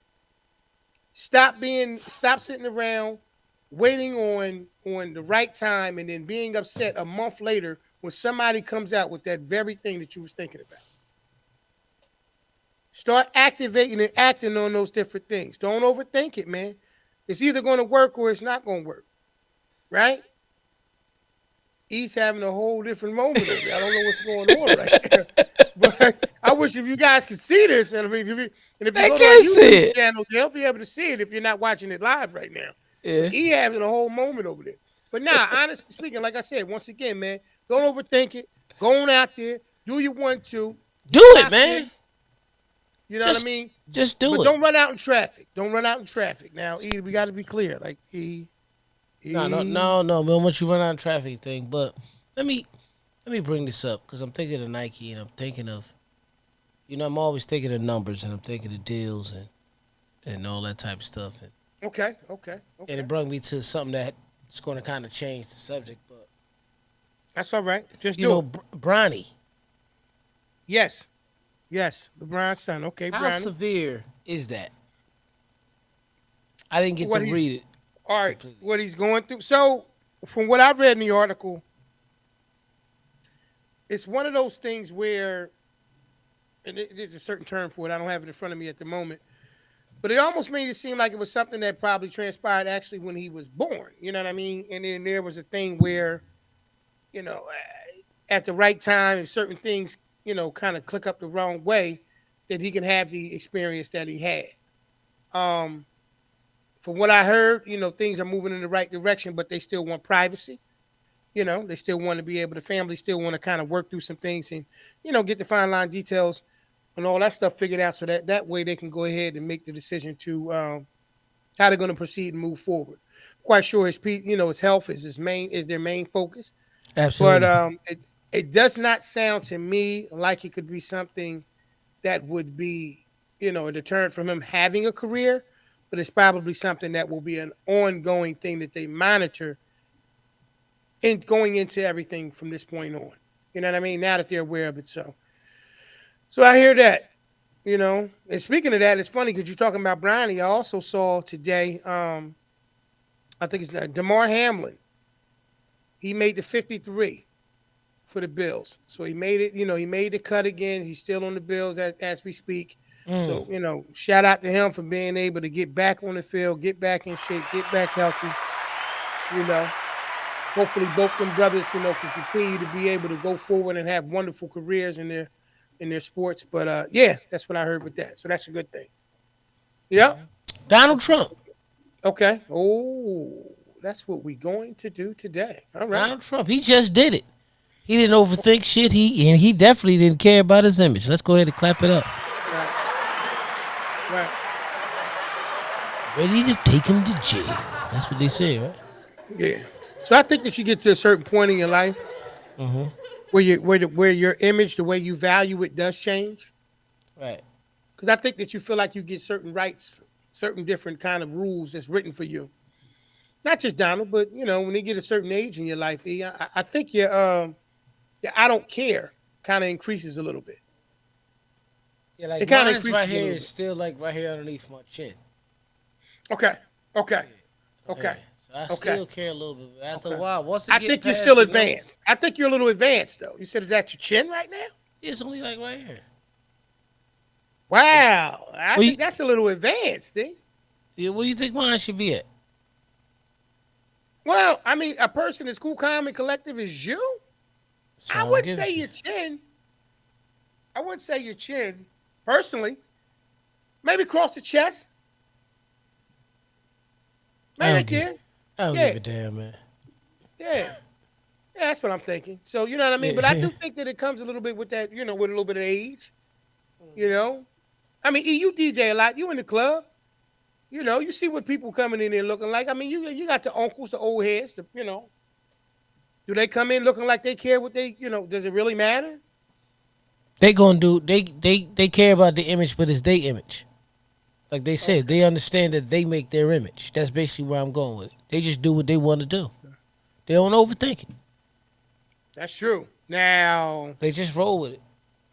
Speaker 2: Stop sitting around waiting on the right time and then being upset a month later when somebody comes out with that very thing that you was thinking about. Start activating and acting on those different things. Don't overthink it, man. It's either going to work or it's not going to work, right? He's having a whole different moment over there. I don't know what's going on right now. But I wish if you guys could see this, and I mean, if you
Speaker 1: I
Speaker 2: go to our
Speaker 1: can't see
Speaker 2: YouTube
Speaker 1: it.
Speaker 2: channel, they'll be able to see it if you're not watching it live right now. But
Speaker 1: Yeah.
Speaker 2: he having a whole moment over there. But nah, honestly speaking, like I said, once again, man, don't overthink it. Go on out there, do you want to,
Speaker 1: Do it,
Speaker 2: clock in.
Speaker 1: man.
Speaker 2: You know what I
Speaker 1: Just
Speaker 2: mean?
Speaker 1: just
Speaker 2: But
Speaker 1: do it.
Speaker 2: don't run out in traffic. Don't run out in traffic. Now, E, we got to be clear. Like
Speaker 1: No, no,
Speaker 2: E.
Speaker 1: no, no. We don't want you to run out of traffic thing. But let me let me bring this up because I'm thinking of Nike and I'm thinking of I'm always thinking of numbers and I'm thinking of deals and all that type of stuff.
Speaker 2: Okay, okay,
Speaker 1: And
Speaker 2: okay.
Speaker 1: it brought me to something that's going to kind of change the subject. But
Speaker 2: That's all right. Just do it.
Speaker 1: Bronny,
Speaker 2: Yes. Yes, LeBron's son. Okay,
Speaker 1: how
Speaker 2: Bronny.
Speaker 1: severe is that? I didn't get to
Speaker 2: What he's
Speaker 1: read it
Speaker 2: all right,
Speaker 1: completely.
Speaker 2: what he's going through. So, from what I read in the article, it's one of those things where, and there's a certain term for it. I don't have it in front of me at the moment, but it almost made it seem like it was something that probably transpired actually when he was born. You know what I mean? And then there was a thing where, you know, at the right time, if certain things, kind of click up the wrong way, that he can have the experience that he had. Um, from what I heard, things are moving in the right direction, but they still want privacy. They still want to be able, the family still want to kind of work through some things and, get the fine line details and all that stuff figured out so that way they can go ahead and make the decision to how they're going to proceed and move forward. Quite sure his health is their main focus, but
Speaker 1: Absolutely.
Speaker 2: it does not sound to me like it could be something that would be, a deterrent from him having a career, but it's probably something that will be an ongoing thing that they monitor and going into everything from this point on. You know what I mean? Now that they're aware of it. So I hear that, And speaking of that, it's funny because you're talking about Bronny. I also saw today, I think it's Damar Hamlin. He made the 53. for the Bills. So he made it. He made the cut again. He's still on the Bills as we speak.
Speaker 1: Mm.
Speaker 2: So shout out to him for being able to get back on the field, get back in shape, get back healthy. You know, hopefully both them brothers, can continue to be able to go forward and have wonderful careers in their sports. But yeah, that's what I heard with that. So that's a good thing. Yep.
Speaker 1: Donald
Speaker 2: That's what's
Speaker 1: Trump.
Speaker 2: up. Okay. Oh, that's what we're going to do today. All right.
Speaker 1: Donald Trump. He just did it. He didn't overthink shit. He definitely didn't care about his image. Let's go ahead and clap it up.
Speaker 2: Right. Right.
Speaker 1: Ready to take him to jail. That's what they say, right?
Speaker 2: Yeah. So I think that you get to a certain point in your life
Speaker 1: Mm-hmm.
Speaker 2: where your image, the way you value it, does change.
Speaker 1: Right.
Speaker 2: Because I think that you feel like you get certain rights, certain different kind of rules that's written for you. Not just Donald, but when you get a certain age in your life, I think your I don't care kind of increases a little bit.
Speaker 1: Yeah,
Speaker 2: It
Speaker 1: like
Speaker 2: kind of
Speaker 1: mine's right
Speaker 2: increases a
Speaker 1: here
Speaker 2: little
Speaker 1: is
Speaker 2: bit.
Speaker 1: still like right here underneath my chin.
Speaker 2: Okay. Okay.
Speaker 1: Yeah.
Speaker 2: Okay.
Speaker 1: So I
Speaker 2: Okay.
Speaker 1: still care a little bit. But after a
Speaker 2: Okay.
Speaker 1: while, once it
Speaker 2: I
Speaker 1: get
Speaker 2: think you're
Speaker 1: past
Speaker 2: still
Speaker 1: the nose,
Speaker 2: advanced. I think you're a little advanced though. You said that's your chin right now?
Speaker 1: it's only like right here.
Speaker 2: Wow. I
Speaker 1: Well, you,
Speaker 2: think that's a little advanced, eh?
Speaker 1: yeah, where you think mine should be at?
Speaker 2: Well, I mean, a person as cool, calm, and collective as you,
Speaker 1: So
Speaker 2: I
Speaker 1: I'm
Speaker 2: would
Speaker 1: giving
Speaker 2: say
Speaker 1: you.
Speaker 2: your chin. I wouldn't say your chin, personally. Maybe across the chest.
Speaker 1: I
Speaker 2: Maybe
Speaker 1: don't
Speaker 2: right
Speaker 1: give.
Speaker 2: there.
Speaker 1: I don't give
Speaker 2: Yeah.
Speaker 1: a damn, man.
Speaker 2: Yeah. Yeah, that's what I'm thinking. So you know what I mean? But I
Speaker 1: Yeah.
Speaker 2: do think that it comes a little bit with that, with a little bit of age, you know. I mean, you DJ a lot. You in the club. You see what people coming in there looking like. I mean, you got the uncles, the old heads, do they come in looking like they care what does it really matter?
Speaker 1: They gonna do. They care about the image, but it's their image. Like they said,
Speaker 2: Okay.
Speaker 1: they understand that they make their image. That's basically where I'm going with it. They just do what they want to do. They don't overthink it.
Speaker 2: That's true. Now,
Speaker 1: They just roll with it.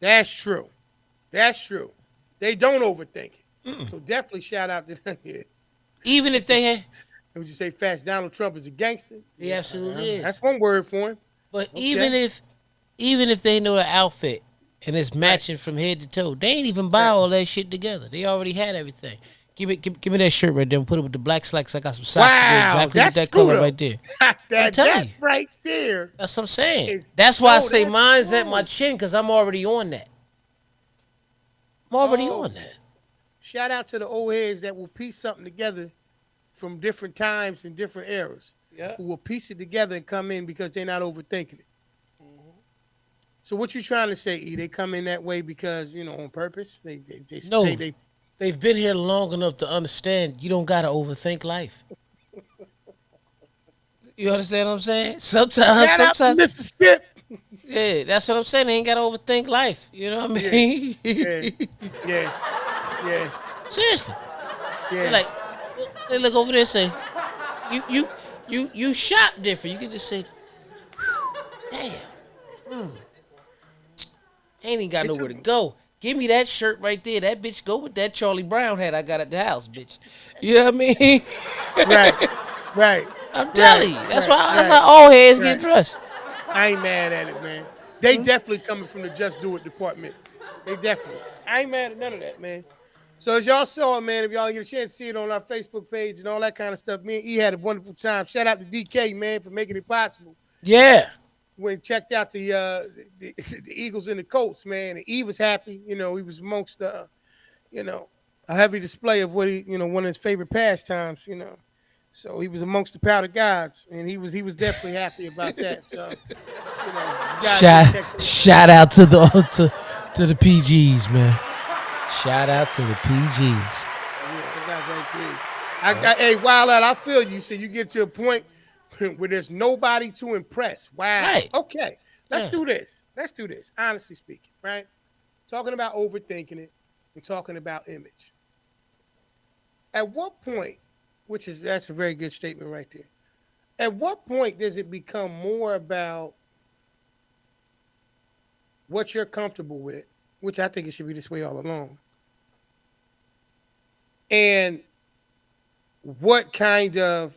Speaker 2: that's true. That's true. They don't overthink it. So definitely shout out to them. Yeah.
Speaker 1: Even if they had,
Speaker 2: Would you say Fast Donald Trump is a gangster?
Speaker 1: he
Speaker 2: Yeah,
Speaker 1: absolutely
Speaker 2: that's
Speaker 1: is.
Speaker 2: one word for him.
Speaker 1: But
Speaker 2: Okay.
Speaker 1: even if they know the outfit and it's
Speaker 2: Right.
Speaker 1: matching from head to toe, they ain't even buy
Speaker 2: Right.
Speaker 1: all that shit together. They already had everything. Give me that shirt right there and put it with the black slacks. I got some socks to go
Speaker 2: Wow,
Speaker 1: exactly with
Speaker 2: that's
Speaker 1: that
Speaker 2: true
Speaker 1: color
Speaker 2: though.
Speaker 1: right there. I'm
Speaker 2: that
Speaker 1: telling
Speaker 2: that
Speaker 1: you.
Speaker 2: right there
Speaker 1: That's what I'm saying.
Speaker 2: is
Speaker 1: That's why I say
Speaker 2: that's
Speaker 1: mine's at my
Speaker 2: true.
Speaker 1: chin because I'm already on that. I'm already
Speaker 2: Oh,
Speaker 1: on that.
Speaker 2: shout out to the old heads that will piece something together from different times and different eras,
Speaker 1: Yeah.
Speaker 2: who will piece it together and come in because they're not overthinking it. So what you trying to say, E? They come in that way because on purpose.
Speaker 1: No,
Speaker 2: They
Speaker 1: they've been here long enough to understand you don't gotta overthink life. You understand what I'm saying?
Speaker 2: shout out to
Speaker 1: Sometimes,
Speaker 2: Mississippi.
Speaker 1: yeah, that's what I'm saying. They ain't gotta overthink life. You know what I
Speaker 2: Yeah,
Speaker 1: mean?
Speaker 2: yeah, yeah, yeah,
Speaker 1: Seriously, they
Speaker 2: yeah.
Speaker 1: like they look over there and say, you you shot different. You can just say, damn, ain't even got
Speaker 2: It
Speaker 1: nowhere
Speaker 2: took
Speaker 1: to go. Give me that shirt right there. That bitch go with that Charlie Brown hat I got at the house, bitch. You know what I mean?
Speaker 2: right, right,
Speaker 1: I'm
Speaker 2: right,
Speaker 1: telling you.
Speaker 2: right,
Speaker 1: That's
Speaker 2: right,
Speaker 1: how all heads get
Speaker 2: right.
Speaker 1: dressed.
Speaker 2: I ain't mad at it, man. They definitely coming from the Just Do It department. They definitely. I ain't mad at none of that, man. So as y'all saw, man, if y'all get a chance to see it on our Facebook page and all that kind of stuff, me and E had a wonderful time. Shout out to DK, man, for making it possible.
Speaker 1: Yeah.
Speaker 2: When checked out the Eagles and the Colts, man, and E was happy. He was amongst you know, a heavy display of what one of his favorite pastimes. So he was amongst the powder gods, and he was definitely happy about that. So you guys go
Speaker 1: Shout
Speaker 2: check that out.
Speaker 1: shout out to the to the PGs, man. Shout out to the PGs.
Speaker 2: Yeah, that guy's right there. Hey, Wild Out, I feel you. So you get to a point where there's nobody to impress. Wow.
Speaker 1: Right.
Speaker 2: Okay, let's
Speaker 1: Yeah.
Speaker 2: do this. Let's do this. Honestly speaking, right? Talking about overthinking it and talking about image. At what point, that's a very good statement right there. At what point does it become more about what you're comfortable with, which I think it should be this way all along, and what kind of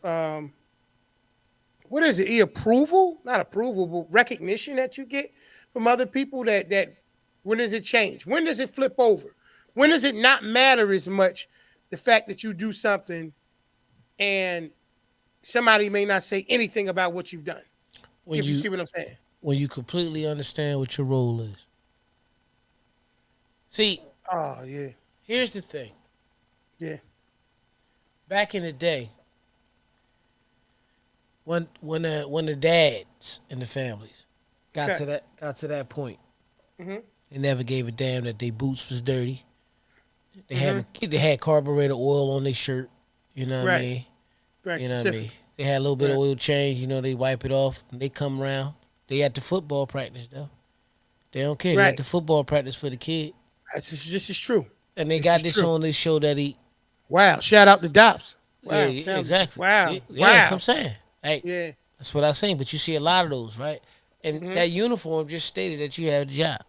Speaker 2: what is it? Approval, not approval, but recognition that you get from other people. That when does it change? When does it flip over? When does it not matter as much the fact that you do something and somebody may not say anything about what you've done?
Speaker 1: When
Speaker 2: If you
Speaker 1: you
Speaker 2: see what I'm saying.
Speaker 1: when you completely understand what your role is. See,
Speaker 2: Oh yeah,
Speaker 1: here's the thing.
Speaker 2: yeah.
Speaker 1: Back in the day, when the dads in the families got
Speaker 2: Okay.
Speaker 1: to that point,
Speaker 2: Mhm.
Speaker 1: they never gave a damn that their boots was dirty.
Speaker 2: Mhm.
Speaker 1: They had carburetor oil on their shirt. You know what I
Speaker 2: Right.
Speaker 1: mean?
Speaker 2: Right.
Speaker 1: You know what I mean?
Speaker 2: Specific.
Speaker 1: They had a little bit of
Speaker 2: Right.
Speaker 1: oil change. You know, they wipe it off. And they come around. They at the football practice though. They don't care. They at
Speaker 2: Right.
Speaker 1: the football practice for the kid.
Speaker 2: This is true.
Speaker 1: And they
Speaker 2: This
Speaker 1: got
Speaker 2: is
Speaker 1: this
Speaker 2: true.
Speaker 1: on this show that he.
Speaker 2: Wow. Shout out to Dobbs.
Speaker 1: Yeah,
Speaker 2: Wow.
Speaker 1: yeah,
Speaker 2: Sound.
Speaker 1: exactly.
Speaker 2: Wow.
Speaker 1: Yeah, yeah, that's what I'm
Speaker 2: Wow.
Speaker 1: saying. Like
Speaker 2: Yeah.
Speaker 1: that's what I seen. But you see a lot of those, right? And
Speaker 2: Mhm.
Speaker 1: that uniform just stated that you have a job.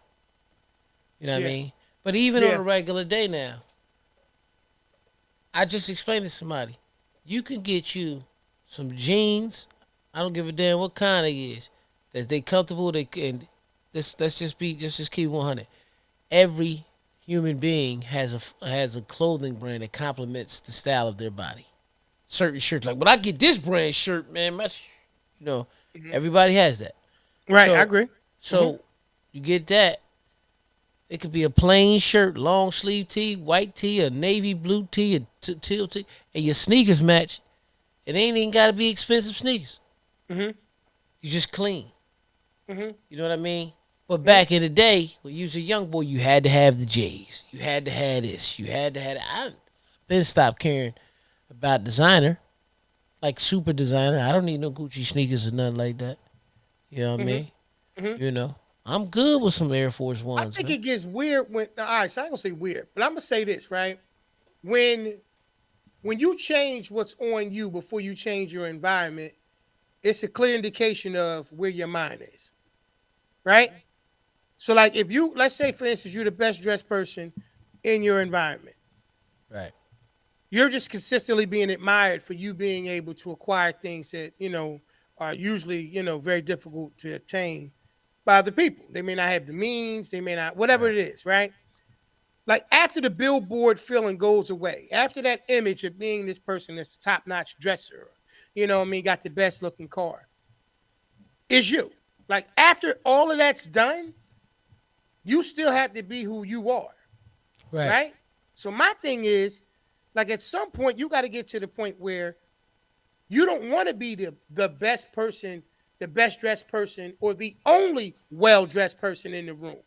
Speaker 1: You know what I
Speaker 2: Yeah.
Speaker 1: mean? But even on
Speaker 2: Yeah.
Speaker 1: a regular day now, I just explained to somebody, you can get you some jeans. I don't give a damn what kind it is. That they comfortable. They can. Let's just keep 100. Every human being has a clothing brand that complements the style of their body. Certain shirts, like when I get this brand shirt, man, you know,
Speaker 2: Mhm.
Speaker 1: everybody has that.
Speaker 2: Right. I
Speaker 1: So
Speaker 2: agree. Mhm.
Speaker 1: so you get that. It could be a plain shirt, long sleeve tee, white tee, a navy blue tee, a teal tee, and your sneakers match. It ain't even got to be expensive sneakers.
Speaker 2: Mhm.
Speaker 1: You just clean.
Speaker 2: Mhm.
Speaker 1: You know what I mean? But
Speaker 2: Mhm.
Speaker 1: back in the day, when you was a young boy, you had to have the J's. You had to have this. You had to have that. I been stopped caring about designer, like super designer. I don't need no Gucci sneakers or nothing like that. You know what I
Speaker 2: Mhm.
Speaker 1: mean?
Speaker 2: Mhm.
Speaker 1: You know, I'm good with some Air Force
Speaker 2: I
Speaker 1: Ones,
Speaker 2: think
Speaker 1: man.
Speaker 2: it gets weird when. All right. So I ain't gonna say weird, but I'm gonna say this right. When when you change what's on you before you change your environment, it's a clear indication of where your mind is. Right. So like if you let's say for instance you're the best dressed person in your environment.
Speaker 1: Right.
Speaker 2: You're just consistently being admired for you being able to acquire things that are usually very difficult to attain by other people. They may not have the means, they may not whatever
Speaker 1: Right.
Speaker 2: it is, right? Like after the billboard feeling goes away, after that image of being this person that's the top notch dresser, what I mean, got the best looking car, is you. Like after all of that's done, you still have to be who you are,
Speaker 1: Right.
Speaker 2: right? So my thing is, like at some point, you got to get to the point where you don't want to be the best person, the best dressed person, or the only well dressed person in the room.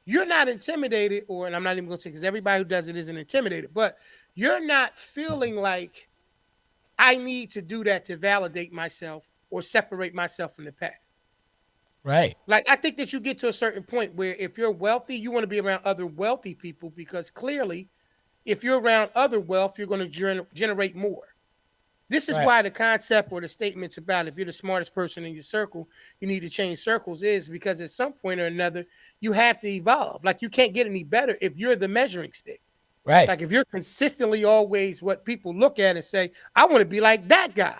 Speaker 2: You're not intimidated, and I'm not even going to say because everybody who does it isn't intimidated, but you're not feeling like I need to do that to validate myself or separate myself from the pack.
Speaker 1: Right.
Speaker 2: Like I think that you get to a certain point where if you're wealthy, you want to be around other wealthy people because clearly, if you're around other wealth, you're going to generate more. This is
Speaker 1: Right.
Speaker 2: why the concept or the statements about if you're the smartest person in your circle, you need to change circles is because at some point or another, you have to evolve. Like you can't get any better if you're the measuring stick.
Speaker 1: Right.
Speaker 2: Like if you're consistently always what people look at and say, I want to be like that guy.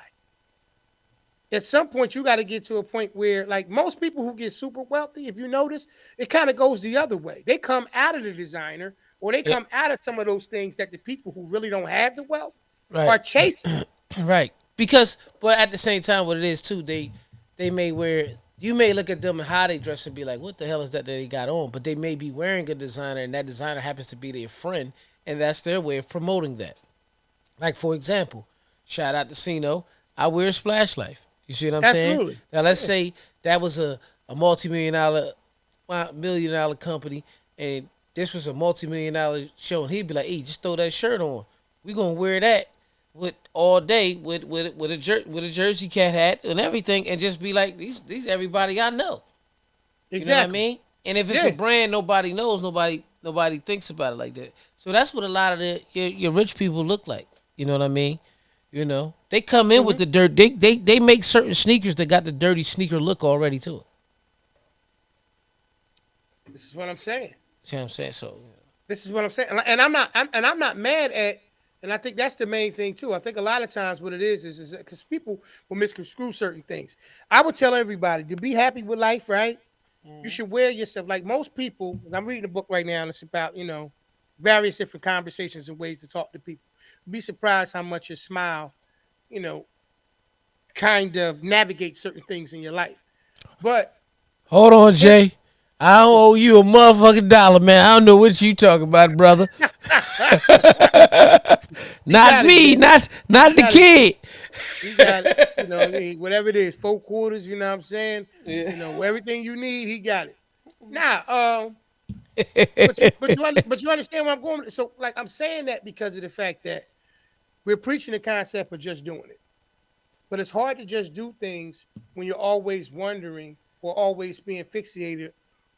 Speaker 2: At some point, you got to get to a point where, like most people who get super wealthy, if you notice, it kind of goes the other way. They come out of the designer or they
Speaker 1: Yeah.
Speaker 2: come out of some of those things that the people who really don't have the wealth
Speaker 1: Right.
Speaker 2: are chasing.
Speaker 1: Right. Because, but at the same time, what it is too, they may wear. You may look at them and how they dress and be like, "What the hell is that they got on?" But they may be wearing a designer, and that designer happens to be their friend, and that's their way of promoting that. Like for example, shout out to Sino. I wear Splash Life. You see what I'm saying?
Speaker 2: Absolutely.
Speaker 1: Now let's
Speaker 2: Yeah.
Speaker 1: say that was a multi-million dollar company, and this was a multi-million-dollar show, and he'd be like, "Hey, just throw that shirt on. We gonna wear that with all day with a jersey cat hat and everything, and just be like, these everybody I know. You know what I
Speaker 2: Exactly.
Speaker 1: mean? And if it's a
Speaker 2: Yeah.
Speaker 1: brand nobody knows, nobody thinks about it like that. So that's what a lot of your rich people look like. You know what I mean? You know, they come in with
Speaker 2: Hmm.
Speaker 1: the dirt. They make certain sneakers that got the dirty sneaker look already to it.
Speaker 2: This is what I'm saying.
Speaker 1: See what I'm saying? So
Speaker 2: This is what I'm saying. And I'm not mad at And I think that's the main thing too. I think a lot of times what it is because people will misconstrue certain things. I would tell everybody to be happy with life, right? You
Speaker 1: Mhm.
Speaker 2: should wear yourself like most people. And I'm reading a book right now, and it's about various different conversations and ways to talk to people. Be surprised how much your smile, you know, kind of navigate certain things in your life. But
Speaker 1: Hold on,
Speaker 2: here's
Speaker 1: Jay. I don't owe you a motherfucking dollar, man. I don't know what you talking about, brother.
Speaker 2: you
Speaker 1: Not
Speaker 2: got it,
Speaker 1: me,
Speaker 2: Jay.
Speaker 1: not
Speaker 2: You
Speaker 1: the
Speaker 2: got it.
Speaker 1: kid.
Speaker 2: You got it. Whatever it is, 4 quarters. You know what I'm saying?
Speaker 1: Yeah.
Speaker 2: Everything you need, he got it. Now, but you understand what I'm going. So, like, I'm saying that because of the fact that we're preaching the concept of just doing it. But it's hard to just do things when you're always wondering or always being fixated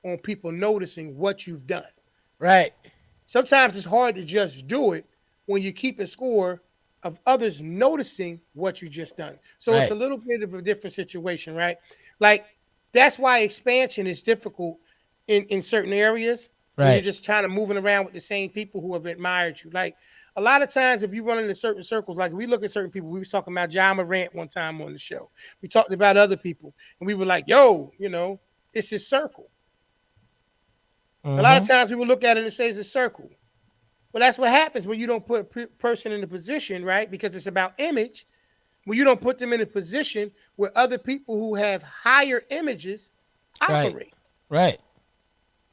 Speaker 2: on people noticing what you've done.
Speaker 1: Right,
Speaker 2: Sometimes it's hard to just do it when you're keeping score of others noticing what you just done. So it's a
Speaker 1: right,
Speaker 2: little bit of a different situation, right? Like that's why expansion is difficult in certain areas when you're
Speaker 1: right.
Speaker 2: just trying to moving around with the same people who have admired you. Like a lot of times, if you run into certain circles, like we look at certain people, we was talking about John Morant one time on the show. We talked about other people, and we were like, "Yo, it's his circle." A lot of
Speaker 1: Mm-hmm.
Speaker 2: times, people look at it and say it's a circle. Well, that's what happens when you don't put a person in a position, right? Because it's about image. When you don't put them in a position where other people who have higher images
Speaker 1: Right,
Speaker 2: operate.
Speaker 1: right,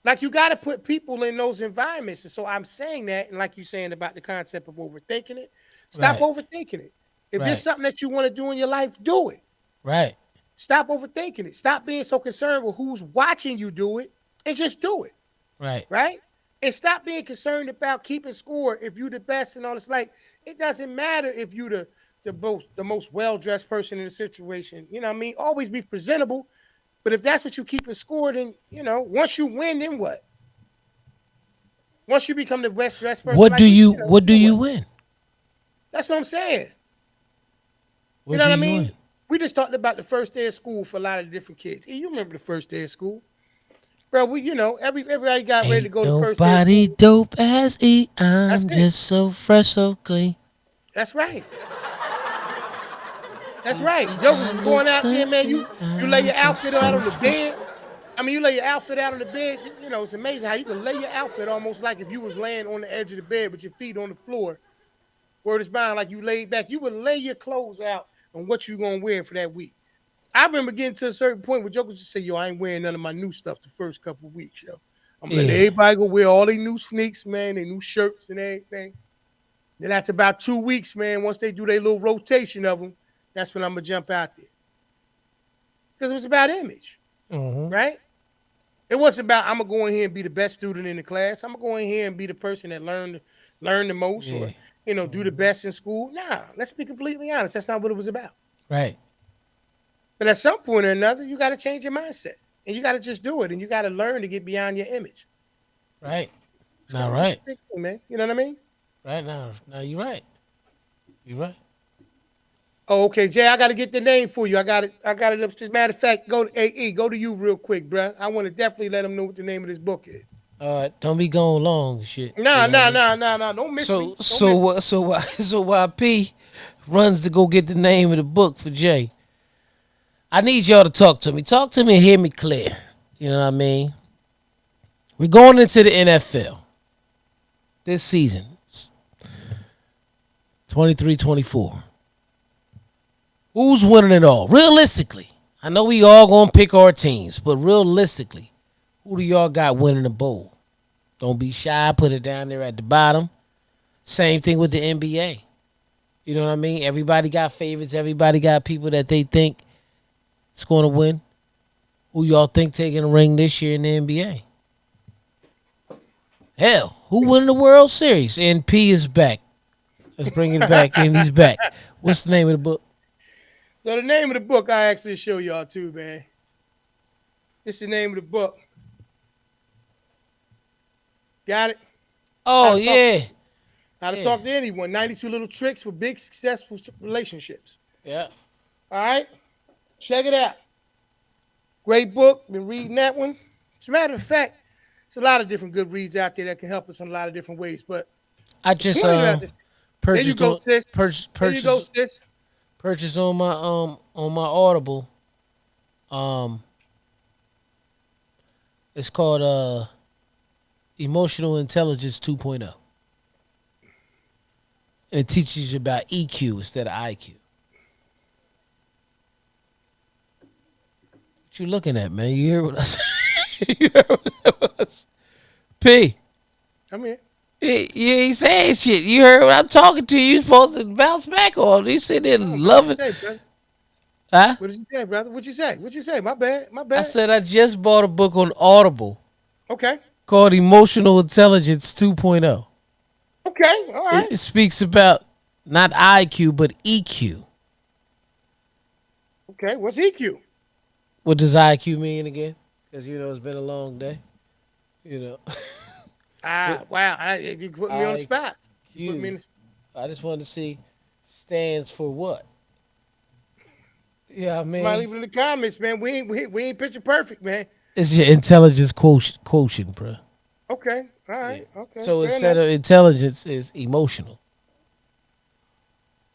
Speaker 2: Like you got to put people in those environments. And so I'm saying that, and like you're saying about the concept of overthinking it, stop
Speaker 1: right,
Speaker 2: overthinking it. If there's
Speaker 1: right,
Speaker 2: something that you want to do in your life, do it.
Speaker 1: right,
Speaker 2: Stop overthinking it. Stop being so concerned with who's watching you do it and just do it.
Speaker 1: right.
Speaker 2: Right? And stop being concerned about keeping score if you the best and all this. Like, it doesn't matter if you the most well dressed person in the situation. You know what I mean? Always be presentable. But if that's what you keep in score, then once you win, then what? Once you become the best dressed person,
Speaker 1: What do
Speaker 2: like
Speaker 1: you what do
Speaker 2: then
Speaker 1: you
Speaker 2: what?
Speaker 1: win?
Speaker 2: That's what I'm saying. You
Speaker 1: What
Speaker 2: know
Speaker 1: do
Speaker 2: what I
Speaker 1: you
Speaker 2: mean?
Speaker 1: win?
Speaker 2: We just talked about the first day of school for a lot of different kids. You remember the first day of school, bro? Everybody got ready to
Speaker 1: Ain't
Speaker 2: go to the first day of
Speaker 1: nobody
Speaker 2: school.
Speaker 1: dope as E.
Speaker 2: That's
Speaker 1: I'm
Speaker 2: it.
Speaker 1: just so fresh, so clean.
Speaker 2: That's right. That's
Speaker 1: You
Speaker 2: right.
Speaker 1: think
Speaker 2: Jokers
Speaker 1: I
Speaker 2: was
Speaker 1: look
Speaker 2: going out there, man.
Speaker 1: sexy?
Speaker 2: You lay
Speaker 1: I'm
Speaker 2: your
Speaker 1: just
Speaker 2: outfit out
Speaker 1: so
Speaker 2: on the
Speaker 1: fresh.
Speaker 2: bed. I mean, you lay your outfit out on the bed. It's amazing how you can lay your outfit almost like if you was laying on the edge of the bed with your feet on the floor. Word is bound, like you laid back. You would lay your clothes out on what you gonna wear for that week. I remember getting to a certain point where Jokers just say, "Yo, I ain't wearing none of my new stuff the first couple of weeks, yo. I'm gonna let
Speaker 1: Yeah.
Speaker 2: everybody go wear all their new sneaks, man, their new shirts and everything." Then after about 2 weeks, man, once they do their little rotation of them, that's when I'm gonna jump out there because it was about image,
Speaker 1: Mm-hmm.
Speaker 2: right? It wasn't about I'm gonna go in here and be the best student in the class. I'm gonna go in here and be the person that learn the most,
Speaker 1: Yeah.
Speaker 2: or do the best in school. Nah, let's be completely honest. That's not what it was about.
Speaker 1: Right.
Speaker 2: But at some point or another, you got to change your mindset, and you got to just do it, and you got to learn to get beyond your image.
Speaker 1: Right.
Speaker 2: Just got
Speaker 1: Now
Speaker 2: to be
Speaker 1: right.
Speaker 2: stick, man. You know what I mean?
Speaker 1: Right now. Now you're right. You're right.
Speaker 2: Oh, okay, Jay. I got to get the name for you. I got it. I got it. As a matter of fact, go to AE. Go to you real quick, bruh. I want to definitely let them know what the name of this book is.
Speaker 1: All right. Don't be going long and shit. You
Speaker 2: Nah,
Speaker 1: know what I
Speaker 2: nah,
Speaker 1: mean?
Speaker 2: nah, nah, nah. Don't miss me.
Speaker 1: So
Speaker 2: Don't
Speaker 1: so
Speaker 2: miss me.
Speaker 1: what so why so why P runs to go get the name of the book for Jay. I need y'all to talk to me. Talk to me and hear me clear. You know what I mean? We're going into the NFL this season. 23-24. Who's winning it all? Realistically. I know we all gonna pick our teams, but realistically, who do y'all got winning the bowl? Don't be shy, put it down there at the bottom. Same thing with the NBA. You know what I mean? Everybody got favorites. Everybody got people that they think is going to win. Who y'all think taking a ring this year in the NBA? Hell, who won the World Series? And P is back. Let's bring it back in. He's back. What's the name of the book?
Speaker 2: So the name of the book I actually show y'all too, man. This is the name of the book. Got it? How
Speaker 1: Oh
Speaker 2: to talk
Speaker 1: yeah,
Speaker 2: how to
Speaker 1: yeah,
Speaker 2: talk to anyone. 92 little tricks for big successful relationships.
Speaker 1: yeah.
Speaker 2: All right? Check it out. Great book. Been reading that one. As a matter of fact, there's a lot of different good reads out there that can help us in a lot of different ways. But
Speaker 1: I
Speaker 2: the
Speaker 1: just
Speaker 2: point of that, There you
Speaker 1: Purchased
Speaker 2: go,
Speaker 1: on
Speaker 2: sis.
Speaker 1: purchase
Speaker 2: There you go,
Speaker 1: purchase
Speaker 2: sis.
Speaker 1: purchased on my Audible. Um, it's called Emotional Intelligence 2.0, and it teaches you about EQ instead of IQ. What you looking at, man? You hear what I say? You heard what I say? P.
Speaker 2: Come here.
Speaker 1: You ain't saying shit. You heard what I'm talking to you. You supposed to bounce back on. You sit there
Speaker 2: Oh, what did you
Speaker 1: loving.
Speaker 2: say, brother?
Speaker 1: Huh?
Speaker 2: What did you say, brother? What you say? What you say? My bad. My
Speaker 1: I
Speaker 2: bad.
Speaker 1: said I just bought a book on Audible
Speaker 2: Okay.
Speaker 1: called Emotional Intelligence 2.0.
Speaker 2: Okay. All right.
Speaker 1: It speaks about not IQ but EQ.
Speaker 2: Okay. What's EQ?
Speaker 1: What does IQ mean again? Because it's been a long day. You know,
Speaker 2: Ah, wow. You put me on the spot. You put me
Speaker 1: IQ.
Speaker 2: in the
Speaker 1: I just wanted to see stands for what. Yeah, I
Speaker 2: Somebody
Speaker 1: mean,
Speaker 2: leave it in the comments, man. We ain't picture perfect, man.
Speaker 1: it's your intelligence quotient, bro.
Speaker 2: Okay. All
Speaker 1: Yeah.
Speaker 2: right. Okay.
Speaker 1: So
Speaker 2: Fair
Speaker 1: instead
Speaker 2: enough.
Speaker 1: of intelligence, is emotional.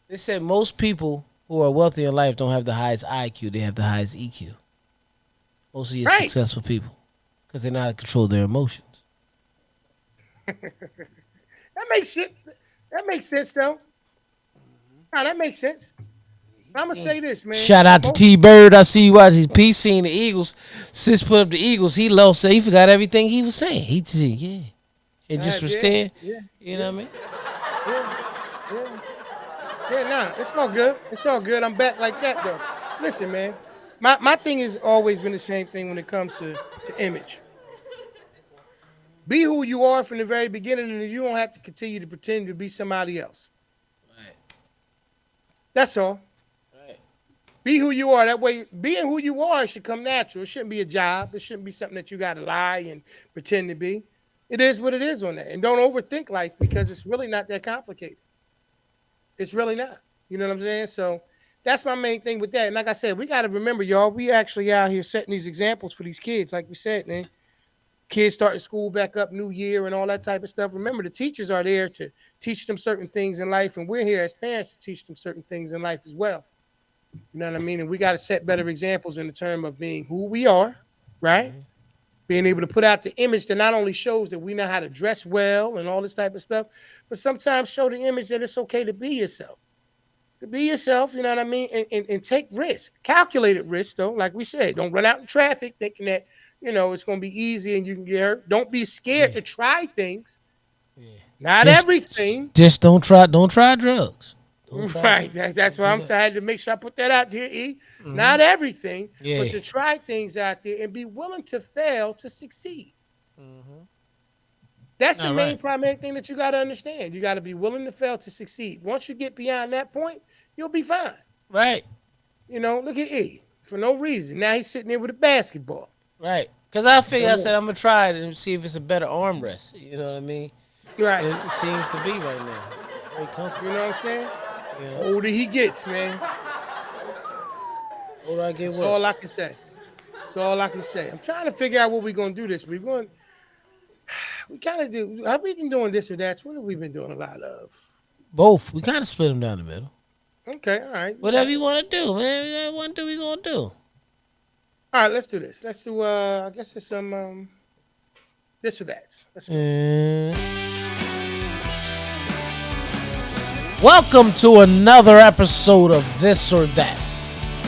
Speaker 1: They said most people who are wealthy in life don't have the highest IQ; they have the highest EQ. Most of your
Speaker 2: Right.
Speaker 1: successful people, because they know how to control their emotions.
Speaker 2: That makes shit. That makes sense, though. Nah, that makes sense. I'm gonna say this, man.
Speaker 1: Shout out to T Bird. I see you watching. P seeing the Eagles. Sis put up the Eagles. He low, so he forgot everything he was saying. He just yeah, and just was
Speaker 2: Yeah,
Speaker 1: staying.
Speaker 2: yeah,
Speaker 1: You know
Speaker 2: yeah,
Speaker 1: what I mean?
Speaker 2: yeah, yeah, yeah. Nah, it's all good. It's all good. I'm back like that, though. Listen, man. My thing has always been the same thing when it comes to image. Be who you are from the very beginning, and you don't have to continue to pretend to be somebody else.
Speaker 1: Right,
Speaker 2: That's all.
Speaker 1: right.
Speaker 2: Be who you are. That way, being who you are should come natural. It shouldn't be a job. It shouldn't be something that you got to lie and pretend to be. It is what it is on that. And don't overthink life because it's really not that complicated. It's really not. You know what I'm saying? So that's my main thing with that. And like I said, we got to remember, y'all, we actually out here setting these examples for these kids. Like we said, man, kids starting school back up, new year, and all that type of stuff. Remember, the teachers are there to teach them certain things in life, and we're here as parents to teach them certain things in life as well. You know what I mean? And we got to set better examples in the term of being who we are, right?
Speaker 1: Mm-hmm.
Speaker 2: Being able to put out the image that not only shows that we know how to dress well and all this type of stuff, but sometimes show the image that it's okay to be yourself. To be yourself, you know what I mean? And take risk, calculated risk, though. Like we said, don't run out in traffic thinking that, it's going to be easy and you can get hurt. Don't be scared
Speaker 1: Yeah,
Speaker 2: to try things.
Speaker 1: yeah.
Speaker 2: Not
Speaker 1: Just,
Speaker 2: everything.
Speaker 1: just don't try drugs. Don't try
Speaker 2: Right.
Speaker 1: drugs.
Speaker 2: That's
Speaker 1: Don't
Speaker 2: why
Speaker 1: do
Speaker 2: I'm
Speaker 1: that.
Speaker 2: trying to make sure I put that out there, E.
Speaker 1: Mm-hmm.
Speaker 2: Not everything, but
Speaker 1: Yeah.
Speaker 2: to try things out there and be willing to fail to succeed.
Speaker 1: Mm-hmm.
Speaker 2: That's the
Speaker 1: All
Speaker 2: main
Speaker 1: right.
Speaker 2: primary thing that you got to understand. You got to be willing to fail to succeed. Once you get beyond that point, you'll be fine.
Speaker 1: Right.
Speaker 2: Look at E for no reason. Now he's sitting there with a basketball.
Speaker 1: Right. Because I figure
Speaker 2: Don't
Speaker 1: I
Speaker 2: know.
Speaker 1: said I'm gonna try it and see if it's a better armrest. You know what I mean?
Speaker 2: Right.
Speaker 1: And it seems to be right now. It's very
Speaker 2: You
Speaker 1: comfortable.
Speaker 2: know what I'm saying?
Speaker 1: You
Speaker 2: The
Speaker 1: know.
Speaker 2: older he gets, man.
Speaker 1: What do I get
Speaker 2: That's
Speaker 1: what?
Speaker 2: all I can say. That's all I can say. I'm trying to figure out what we're gonna do this. We kind of do. Have we been doing this or that? What have we been doing a lot of?
Speaker 1: Both. We kind of split them down the middle.
Speaker 2: Okay, all right, all
Speaker 1: Whatever
Speaker 2: right.
Speaker 1: you want to do, man. Whatever you want to do, we gonna do.
Speaker 2: All right, let's do this. Let's do I guess it's some this or that. Let's go.
Speaker 1: And welcome to another episode of This or That,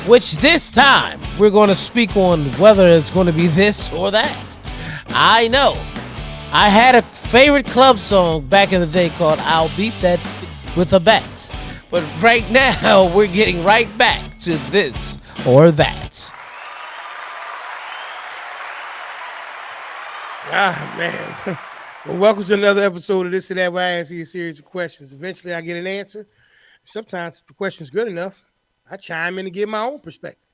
Speaker 1: which this time we're going to speak on whether it's going to be this or that. I know. I had a favorite club song back in the day called I'll Beat That with a Bat. But right now, we're getting right back to this or that.
Speaker 2: Ah man. Well, welcome to another episode of This or That, where I ask you a series of questions. Eventually I get an answer. Sometimes if the question's good enough, I chime in and give my own perspective.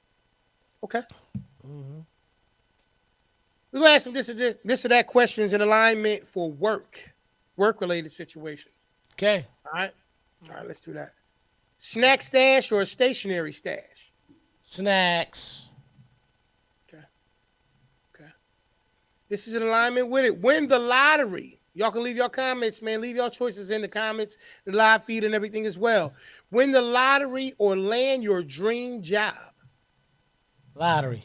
Speaker 2: Okay.
Speaker 1: Mm-hmm.
Speaker 2: We're gonna ask some this or that questions in alignment for work related situations.
Speaker 1: Okay.
Speaker 2: All right. All right, let's do that. Snack stash or a stationary stash?
Speaker 1: Snacks.
Speaker 2: Okay. Okay. This is in alignment with it. Win the lottery. Y'all can leave your comments, man. Leave your choices in the comments, the live feed, and everything as well. Win the lottery or land your dream job.
Speaker 1: Lottery.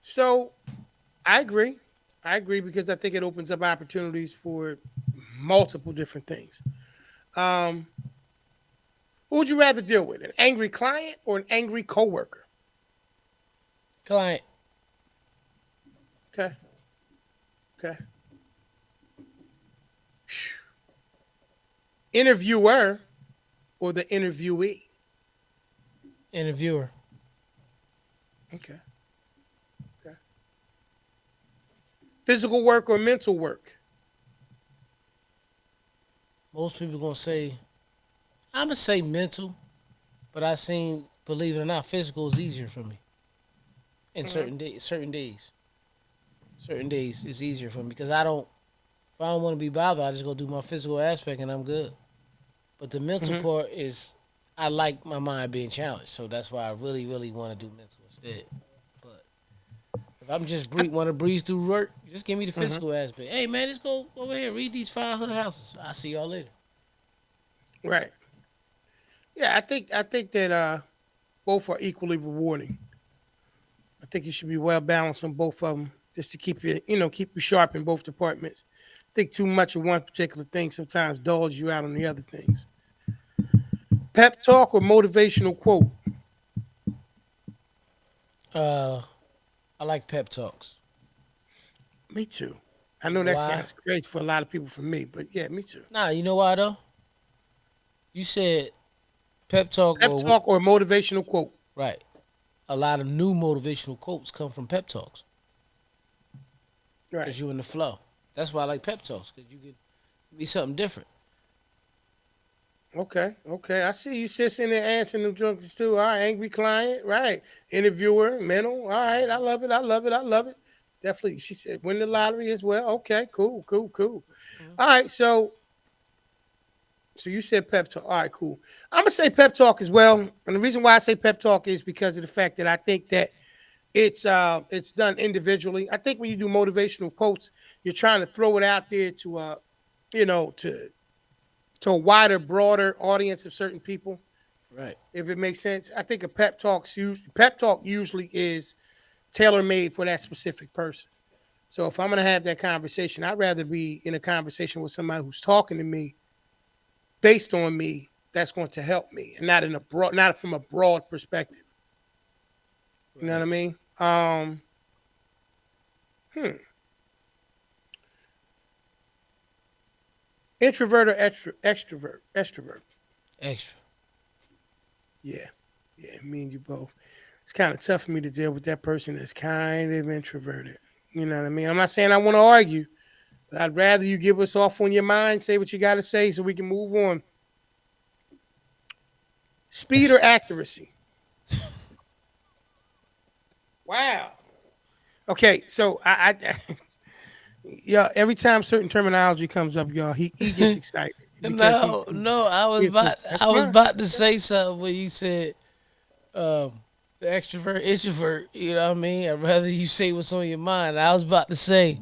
Speaker 2: So I agree. I agree because I think it opens up opportunities for multiple different things. Um, who would you rather deal with? An angry client or an angry coworker?
Speaker 1: Client.
Speaker 2: Okay. Okay. Interviewer or the interviewee?
Speaker 1: Interviewer.
Speaker 2: Okay. Okay. Physical work or mental work?
Speaker 1: Most people gonna say, I'm gonna say mental, but I seen, believe it or not, physical is easier for me. In
Speaker 2: Mhm.
Speaker 1: certain days it's easier for me because I don't. If I don't want to be bothered, I just go do my physical aspect and I'm good. But the mental
Speaker 2: Mhm.
Speaker 1: part is, I like my mind being challenged, so that's why I really, really want to do mental instead. But if I'm just want to breeze through work, just give me the
Speaker 2: Mhm.
Speaker 1: physical aspect. Hey man, let's go over here read these 500 houses. I'll see y'all later.
Speaker 2: Right. Yeah, I think that both are equally rewarding. I think you should be well balanced on both of them, just to keep you sharp in both departments. I think too much of one particular thing sometimes dulls you out on the other things. Pep talk or motivational quote?
Speaker 1: Uh, I like pep talks.
Speaker 2: Me too. I
Speaker 1: You
Speaker 2: know
Speaker 1: know
Speaker 2: that
Speaker 1: why?
Speaker 2: sounds crazy for a lot of people, for me, but yeah, me too.
Speaker 1: Nah, you know why though? You said pep talk
Speaker 2: Pep
Speaker 1: or
Speaker 2: talk or motivational quote?
Speaker 1: right. A lot of new motivational quotes come from pep talks
Speaker 2: Right.
Speaker 1: because you in the flow. That's why I like pep talks because you can be something different.
Speaker 2: Okay. Okay. I see you sitting there answering them jokers too. All right. Angry client. Right. Interviewer. Mental. All right. I love it. I love it. I love it. Definitely. She said win the lottery as well. Okay. Cool. Cool. Cool.
Speaker 1: Mhm.
Speaker 2: All right. So you said pep talk. All right. Cool. I'm gonna say pep talk as well. And the reason why I say pep talk is because of the fact that I think that it's done individually. I think when you do motivational quotes, you're trying to throw it out there to you know to to a wider, broader audience of certain people,
Speaker 1: Right.
Speaker 2: if it makes sense. I think a pep talk usually is tailor made for that specific person. So if I'm gonna have that conversation, I'd rather be in a conversation with somebody who's talking to me based on me. That's going to help me, and not from a broad perspective. You know what I
Speaker 1: Right.
Speaker 2: mean? Hmm. Introvert or extrovert? Extrovert.
Speaker 1: Extra.
Speaker 2: Yeah, yeah. Me and you both. It's kind of tough for me to deal with that person that's kind of introverted. You know what I mean? I'm not saying I want to argue, but I'd rather you give us off on your mind, say what you got to say so we can move on. Speed
Speaker 1: That's
Speaker 2: or accuracy? Wow. Okay, so yeah, every time certain terminology comes up, y'all, he gets excited because
Speaker 1: no, no.
Speaker 2: that's
Speaker 1: I was
Speaker 2: fine.
Speaker 1: about to say something when you said the extrovert, introvert. You know what I mean? I'd rather you say what's on your mind. I was about to say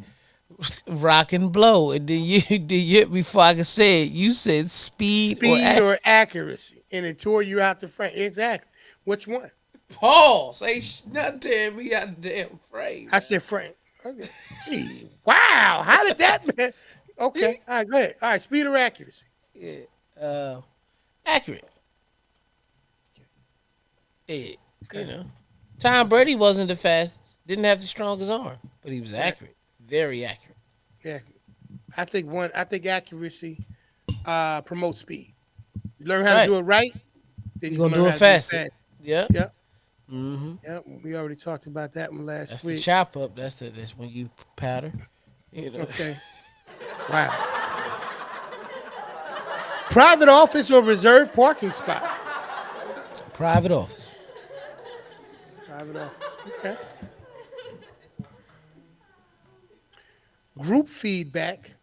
Speaker 1: rock and blow, and then you did you before I could say it. You said speed or
Speaker 2: Speed or accuracy, and it tore you out the frame. Exactly. Which one?
Speaker 1: pause. Ain't nothing tearing me out the damn frame
Speaker 2: I
Speaker 1: now.
Speaker 2: said frame. Okay. Hey, wow. How did that man? Okay. All right. Go ahead. All right. Speed or accuracy?
Speaker 1: Yeah, uh, accurate. Yeah, you
Speaker 2: Okay.
Speaker 1: know, Tom Brady wasn't the fastest, didn't have the strongest arm, but he was
Speaker 2: Right.
Speaker 1: accurate, very accurate.
Speaker 2: Yeah. I think accuracy promotes speed. You learn how to
Speaker 1: Right,
Speaker 2: do it right, then
Speaker 1: you
Speaker 2: you can
Speaker 1: gonna
Speaker 2: learn
Speaker 1: do
Speaker 2: how
Speaker 1: it
Speaker 2: to do it
Speaker 1: faster.
Speaker 2: fast.
Speaker 1: Yep.
Speaker 2: Yep.
Speaker 1: Mm-hmm.
Speaker 2: Yep. We already talked about that one last
Speaker 1: That's the
Speaker 2: week.
Speaker 1: chop up. That's when you powder. You know,
Speaker 2: Okay. Wow. Private office or reserved parking spot?
Speaker 1: private office.
Speaker 2: Private office. Okay. Group feedback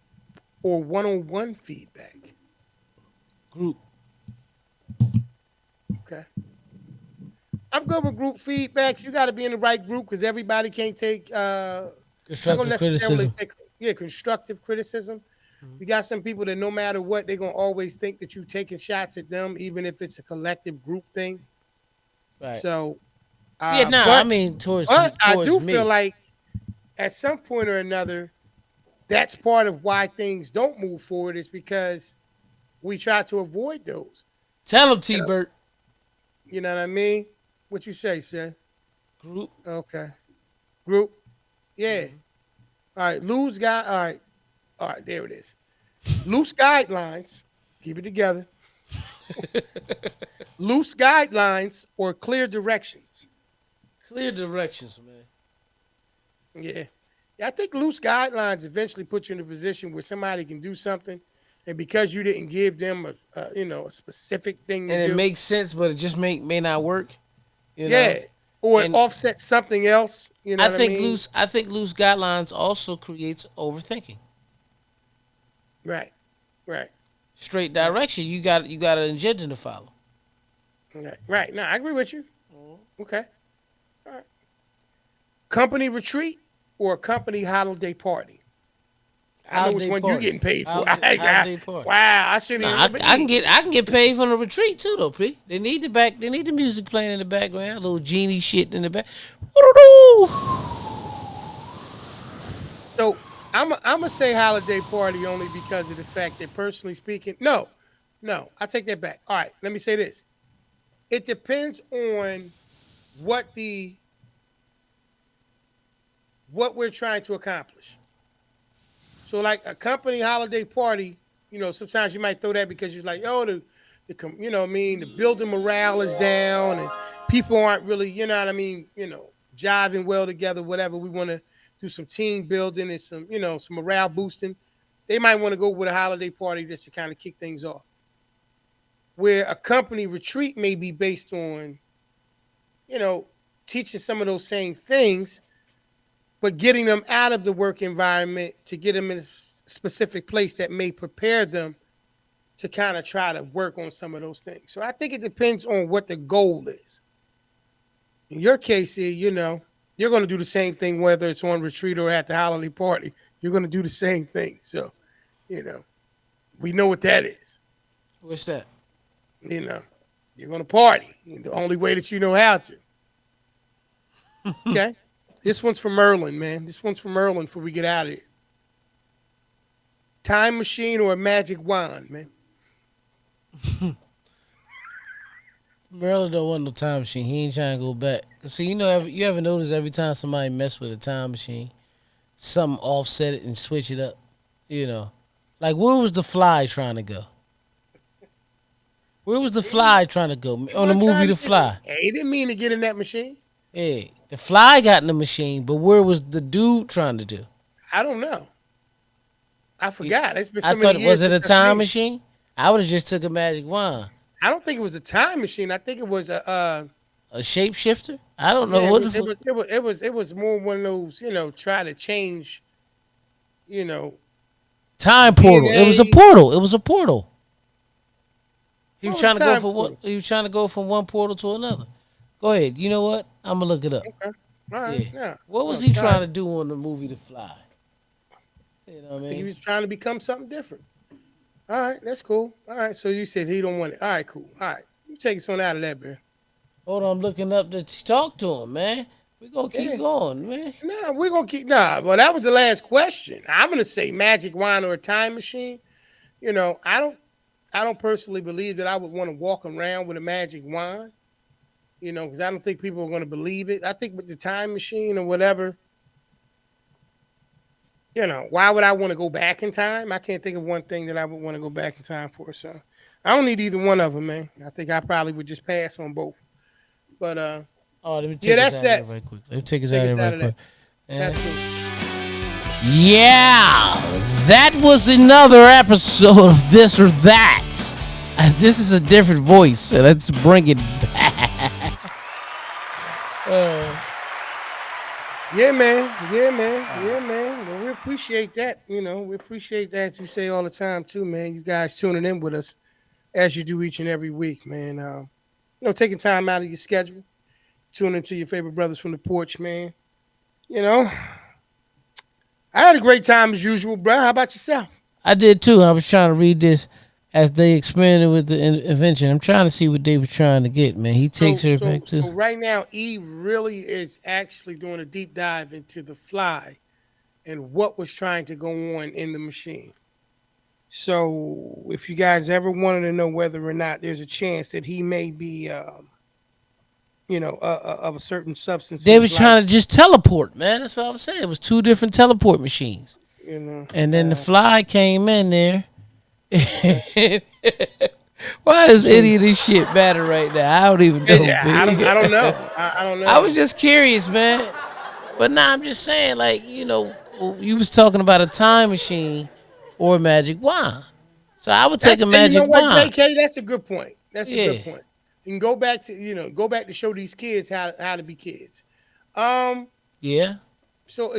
Speaker 2: or one-on-one feedback?
Speaker 1: Group.
Speaker 2: Okay. I'm good with group feedbacks. You got to be in the right group because everybody can't take. Not gonna
Speaker 1: Constructive
Speaker 2: necessarily
Speaker 1: criticism.
Speaker 2: say. yeah, constructive criticism.
Speaker 1: Mhm.
Speaker 2: You got some people that no matter what, they're gonna always think that you taking shots at them, even if it's a collective group thing.
Speaker 1: Right.
Speaker 2: So,
Speaker 1: Yeah. Nah. I
Speaker 2: but
Speaker 1: mean, towards
Speaker 2: I
Speaker 1: towards
Speaker 2: do feel
Speaker 1: me.
Speaker 2: like at some point or another, that's part of why things don't move forward is because we try to avoid those.
Speaker 1: Tell him, T.
Speaker 2: And,
Speaker 1: Bert.
Speaker 2: you know what I mean? What you say, sir?
Speaker 1: Group.
Speaker 2: Okay, group. Yeah.
Speaker 1: Mhm.
Speaker 2: All right. Loose guy. All right. All right. There it is. Loose guidelines. Keep it together. Loose guidelines or clear directions.
Speaker 1: Clear directions, man.
Speaker 2: Yeah. Yeah, I think loose guidelines eventually put you in a position where somebody can do something, and because you didn't give them a specific thing to
Speaker 1: And it
Speaker 2: do,
Speaker 1: makes sense, but it just may not work. You know.
Speaker 2: yeah, or it
Speaker 1: And
Speaker 2: offsets something else. You know what I mean?
Speaker 1: I think loose guidelines also creates overthinking.
Speaker 2: Right, right,
Speaker 1: Straight
Speaker 2: right,
Speaker 1: direction. You got an agenda to follow.
Speaker 2: right, right. No, I agree with you.
Speaker 1: Mhm.
Speaker 2: Okay, all right. Company retreat or company holiday party. I know which
Speaker 1: Holiday
Speaker 2: one you
Speaker 1: party.
Speaker 2: getting paid for.
Speaker 1: Holiday party.
Speaker 2: Wow, I shouldn't even
Speaker 1: Nah,
Speaker 2: remember
Speaker 1: I can
Speaker 2: these.
Speaker 1: get paid from the retreat too though, P. They need the music playing in the background, a little genie shit in the back.
Speaker 2: So I'm gonna say holiday party only because of the fact that personally speaking, no, no, I take that back. All right, let me say this. It depends on what the what we're trying to accomplish. So like a company holiday party, sometimes you might throw that because you're like, oh, you know what I mean, the building morale is down and people aren't really, you know what I mean, jiving well together, whatever. We want to do some team building and some morale boosting. They might want to go with a holiday party just to kind of kick things off. Where a company retreat may be based on, you know, teaching some of those same things, but getting them out of the work environment to get them in a specific place that may prepare them to kind of try to work on some of those things. So I think it depends on what the goal is. In your case, here, you're going to do the same thing whether it's on retreat or at the holiday party. You're going to do the same thing. So, you know, we know what that is.
Speaker 1: What's that?
Speaker 2: You know, you're going to party the only way that you know how to. Okay. This one's for Merlin, man. This one's for Merlin before we get out of here. Time machine or a magic wand, man.
Speaker 1: Merlin don't want no time machine. He ain't trying to go back. See, you ever notice every time somebody mess with a time machine, something offset it and switch it up. You know, like where was the Fly trying to go? Where was the
Speaker 2: He,
Speaker 1: Fly trying to go
Speaker 2: he
Speaker 1: on the
Speaker 2: wasn't
Speaker 1: movie
Speaker 2: trying to
Speaker 1: The
Speaker 2: get in.
Speaker 1: Fly?
Speaker 2: He didn't mean to get in that machine.
Speaker 1: Hey, the Fly got in the machine, but where was the dude trying to do?
Speaker 2: I don't know. I
Speaker 1: He,
Speaker 2: forgot. It's been
Speaker 1: I
Speaker 2: so many
Speaker 1: thought
Speaker 2: years
Speaker 1: was it
Speaker 2: since
Speaker 1: a
Speaker 2: I've
Speaker 1: time
Speaker 2: seen it.
Speaker 1: machine? I would have just took a magic wand,
Speaker 2: I don't think it was a time machine. I think it was a
Speaker 1: a shapeshifter. I don't know
Speaker 2: yeah,
Speaker 1: what the fuck.
Speaker 2: it was more one of those, try to change, you know, the
Speaker 1: Time portal. It was a
Speaker 2: DNA.
Speaker 1: portal. It was a portal. He
Speaker 2: What
Speaker 1: was
Speaker 2: was
Speaker 1: trying
Speaker 2: the
Speaker 1: to go
Speaker 2: time
Speaker 1: from one.
Speaker 2: portal?
Speaker 1: He was trying to go from one portal to another. Go ahead. You know what? I'm gonna look it up.
Speaker 2: Okay. All right.
Speaker 1: Yeah.
Speaker 2: Yeah.
Speaker 1: What was
Speaker 2: Oh,
Speaker 1: he
Speaker 2: time.
Speaker 1: trying to do on the movie The Fly? You know what
Speaker 2: I
Speaker 1: I
Speaker 2: think he
Speaker 1: mean?
Speaker 2: was trying to become something different. All right, that's cool. All right, so you said he don't want it. All right, cool. All right, you take us on out of that, man.
Speaker 1: Hold on, I'm looking up to talk to him, man. We gonna keep
Speaker 2: Yeah.
Speaker 1: going, man.
Speaker 2: Nah, we're gonna keep well, that was the last question. I'm gonna say magic wand or a time machine. I don't personally believe that I would want to walk around with a magic wand, because I don't think people are gonna believe it. I think with the time machine or whatever, why would I want to go back in time? I can't think of one thing that I would want to go back in time for. So I don't need either one of them, man. I think I probably would just pass on both. But
Speaker 1: Oh, let me
Speaker 2: yeah,
Speaker 1: take us
Speaker 2: that's
Speaker 1: out of there
Speaker 2: that.
Speaker 1: right quick. Let me take us out
Speaker 2: Take
Speaker 1: of
Speaker 2: us
Speaker 1: there
Speaker 2: out
Speaker 1: right
Speaker 2: of that.
Speaker 1: quick. Eh?
Speaker 2: That's cool.
Speaker 1: Yeah, that was another episode of This or That. This is a different voice, so let's bring it back. Uh,
Speaker 2: Yeah, man. Yeah, man. Yeah, man. Well, we appreciate that. We appreciate that, as we say all the time, too, man. You guys tuning in with us as you do each and every week, man. Taking time out of your schedule, tuning into your favorite brothers from the porch, man. You know, I had a great time as usual, bro. How about yourself?
Speaker 1: I did too. I was trying to read this as they experimented with the invention. I'm trying to see what they were trying to get, man. He takes
Speaker 2: So,
Speaker 1: her
Speaker 2: so,
Speaker 1: back to.
Speaker 2: so right now, E really is actually doing a deep dive into the fly and what was trying to go on in the machine. So, if you guys ever wanted to know whether or not there's a chance that he may be, of a certain substance in
Speaker 1: They
Speaker 2: his
Speaker 1: was
Speaker 2: life,
Speaker 1: trying to just teleport, man. That's what I'm saying. It was two different teleport machines,
Speaker 2: you know,
Speaker 1: and then the fly came in there. Why is
Speaker 2: so
Speaker 1: any of this shit matter right now? I don't even know,
Speaker 2: I don't
Speaker 1: B.
Speaker 2: know, I don't
Speaker 1: I was
Speaker 2: know.
Speaker 1: just curious, man. But nah, I'm just saying, like, you was talking about a time machine or a magic wand. So I would take
Speaker 2: That's
Speaker 1: a
Speaker 2: and you know
Speaker 1: magic
Speaker 2: what,
Speaker 1: wand.
Speaker 2: J.K. That's a good point. That's a
Speaker 1: Yeah.
Speaker 2: good point. You can go back to go back to show these kids how to be kids. Um,
Speaker 1: Yeah.
Speaker 2: so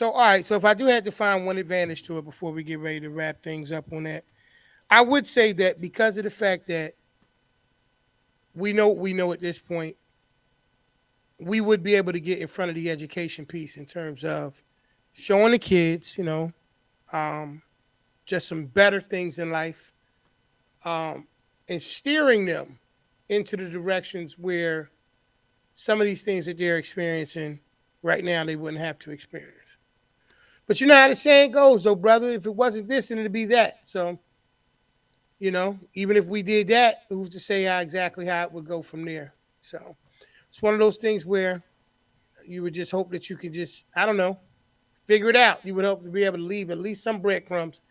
Speaker 2: all right. So if I do have to find one advantage to it before we get ready to wrap things up on that, I would say that because of the fact that we know at this point, we would be able to get in front of the education piece in terms of showing the kids, um, just some better things in life, and steering them into the directions where some of these things that they're experiencing right now they wouldn't have to experience. But you know how the saying goes, though, brother. If it wasn't this, then it'd be that. So, even if we did that, who's to say exactly how it would go from there? So it's one of those things where you would just hope that you can just, I don't know, figure it out. You would hope to be able to leave at least some breadcrumbs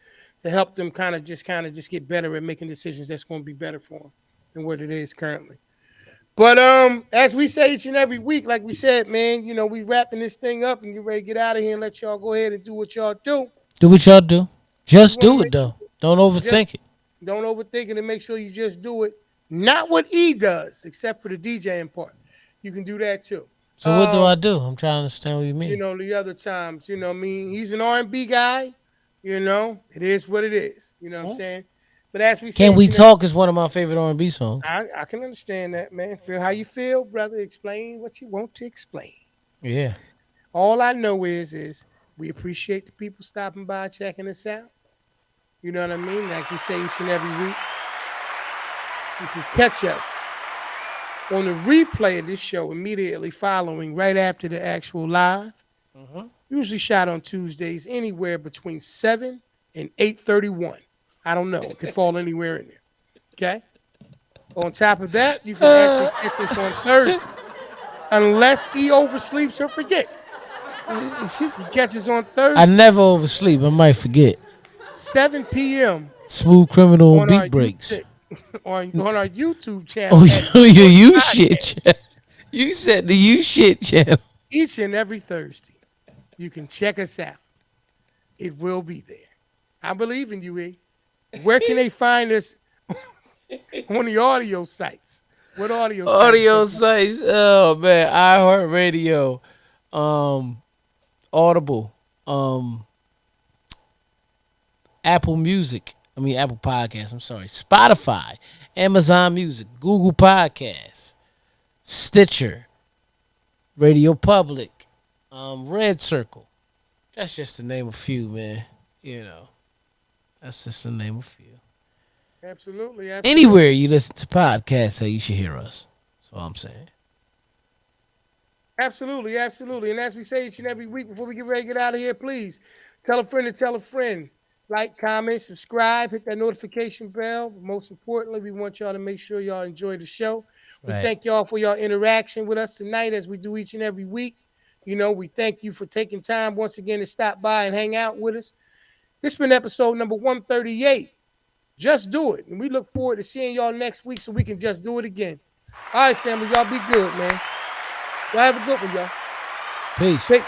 Speaker 2: to help them kind of just get better at making decisions that's going to be better for them than what it is currently. But as we say each and every week, like we said, man, we wrapping this thing up and get ready to get out of here and let y'all go ahead and do what y'all do.
Speaker 1: Do what y'all do.
Speaker 2: Just
Speaker 1: Just
Speaker 2: want to
Speaker 1: do
Speaker 2: make
Speaker 1: it though. Don't
Speaker 2: just
Speaker 1: overthink it.
Speaker 2: don't overthink it and make sure you just do it. Not what E does, except for the DJing part. You can do that too.
Speaker 1: So what do I
Speaker 2: Um,
Speaker 1: do? I'm trying to understand what you mean.
Speaker 2: the other times, I mean, he's an R&B guy. It is what it is. You know what I'm
Speaker 1: Hmm?
Speaker 2: saying? But as we say
Speaker 1: Can
Speaker 2: each
Speaker 1: We
Speaker 2: and every,
Speaker 1: Talk is one of my favorite R&B songs.
Speaker 2: I can understand that, man. Feel how you feel, brother. Explain what you want to explain.
Speaker 1: Yeah.
Speaker 2: All I know is we appreciate the people stopping by, checking us out. You know what I mean? Like we say each and every week, you can catch us on the replay of this show immediately following, right after the actual live.
Speaker 1: Hmm.
Speaker 2: Usually shot on Tuesdays, anywhere between 7 and 8:31. I don't know. It could fall anywhere in there. Okay. On top of that, you can actually catch us on Thursday, unless he oversleeps or forgets. He catches on
Speaker 1: I
Speaker 2: Thursday,
Speaker 1: never oversleep. I might forget.
Speaker 2: 7 p.m.
Speaker 1: Smooth criminal
Speaker 2: on our
Speaker 1: beat breaks.
Speaker 2: YouTube on our YouTube
Speaker 1: Oh,
Speaker 2: channel at the
Speaker 1: you
Speaker 2: Porch
Speaker 1: you shit.
Speaker 2: Podcast.
Speaker 1: You said the you shit channel.
Speaker 2: Each and every Thursday, you can check us out. It will be there. I believe in you, E. Where can they find us on the audio sites? What audio sites,
Speaker 1: Audio
Speaker 2: brother?
Speaker 1: sites. Oh man, iHeartRadio, um, Audible, um, Apple Music. I mean Apple Podcasts. I'm sorry, Spotify, Amazon Music, Google Podcasts, Stitcher, Radio Public, Red Circle. That's just to name a few, man. You know, that's just to name a few.
Speaker 2: Absolutely, absolutely.
Speaker 1: Anywhere you listen to podcasts, say you should hear us. That's all I'm saying.
Speaker 2: Absolutely, absolutely. And as we say each and every week before we get ready to get out of here, please tell a friend to tell a friend. Like, comment, subscribe, hit that notification bell. But most importantly, we want y'all to make sure y'all enjoy the show. We
Speaker 1: Right.
Speaker 2: thank y'all for your interaction with us tonight as we do each and every week. We thank you for taking time once again to stop by and hang out with us. This has been episode number 138. Just do it. And we look forward to seeing y'all next week so we can just do it again. All right, family. Y'all be good, man. Y'all have a good one, y'all.
Speaker 1: Peace.
Speaker 2: Peace.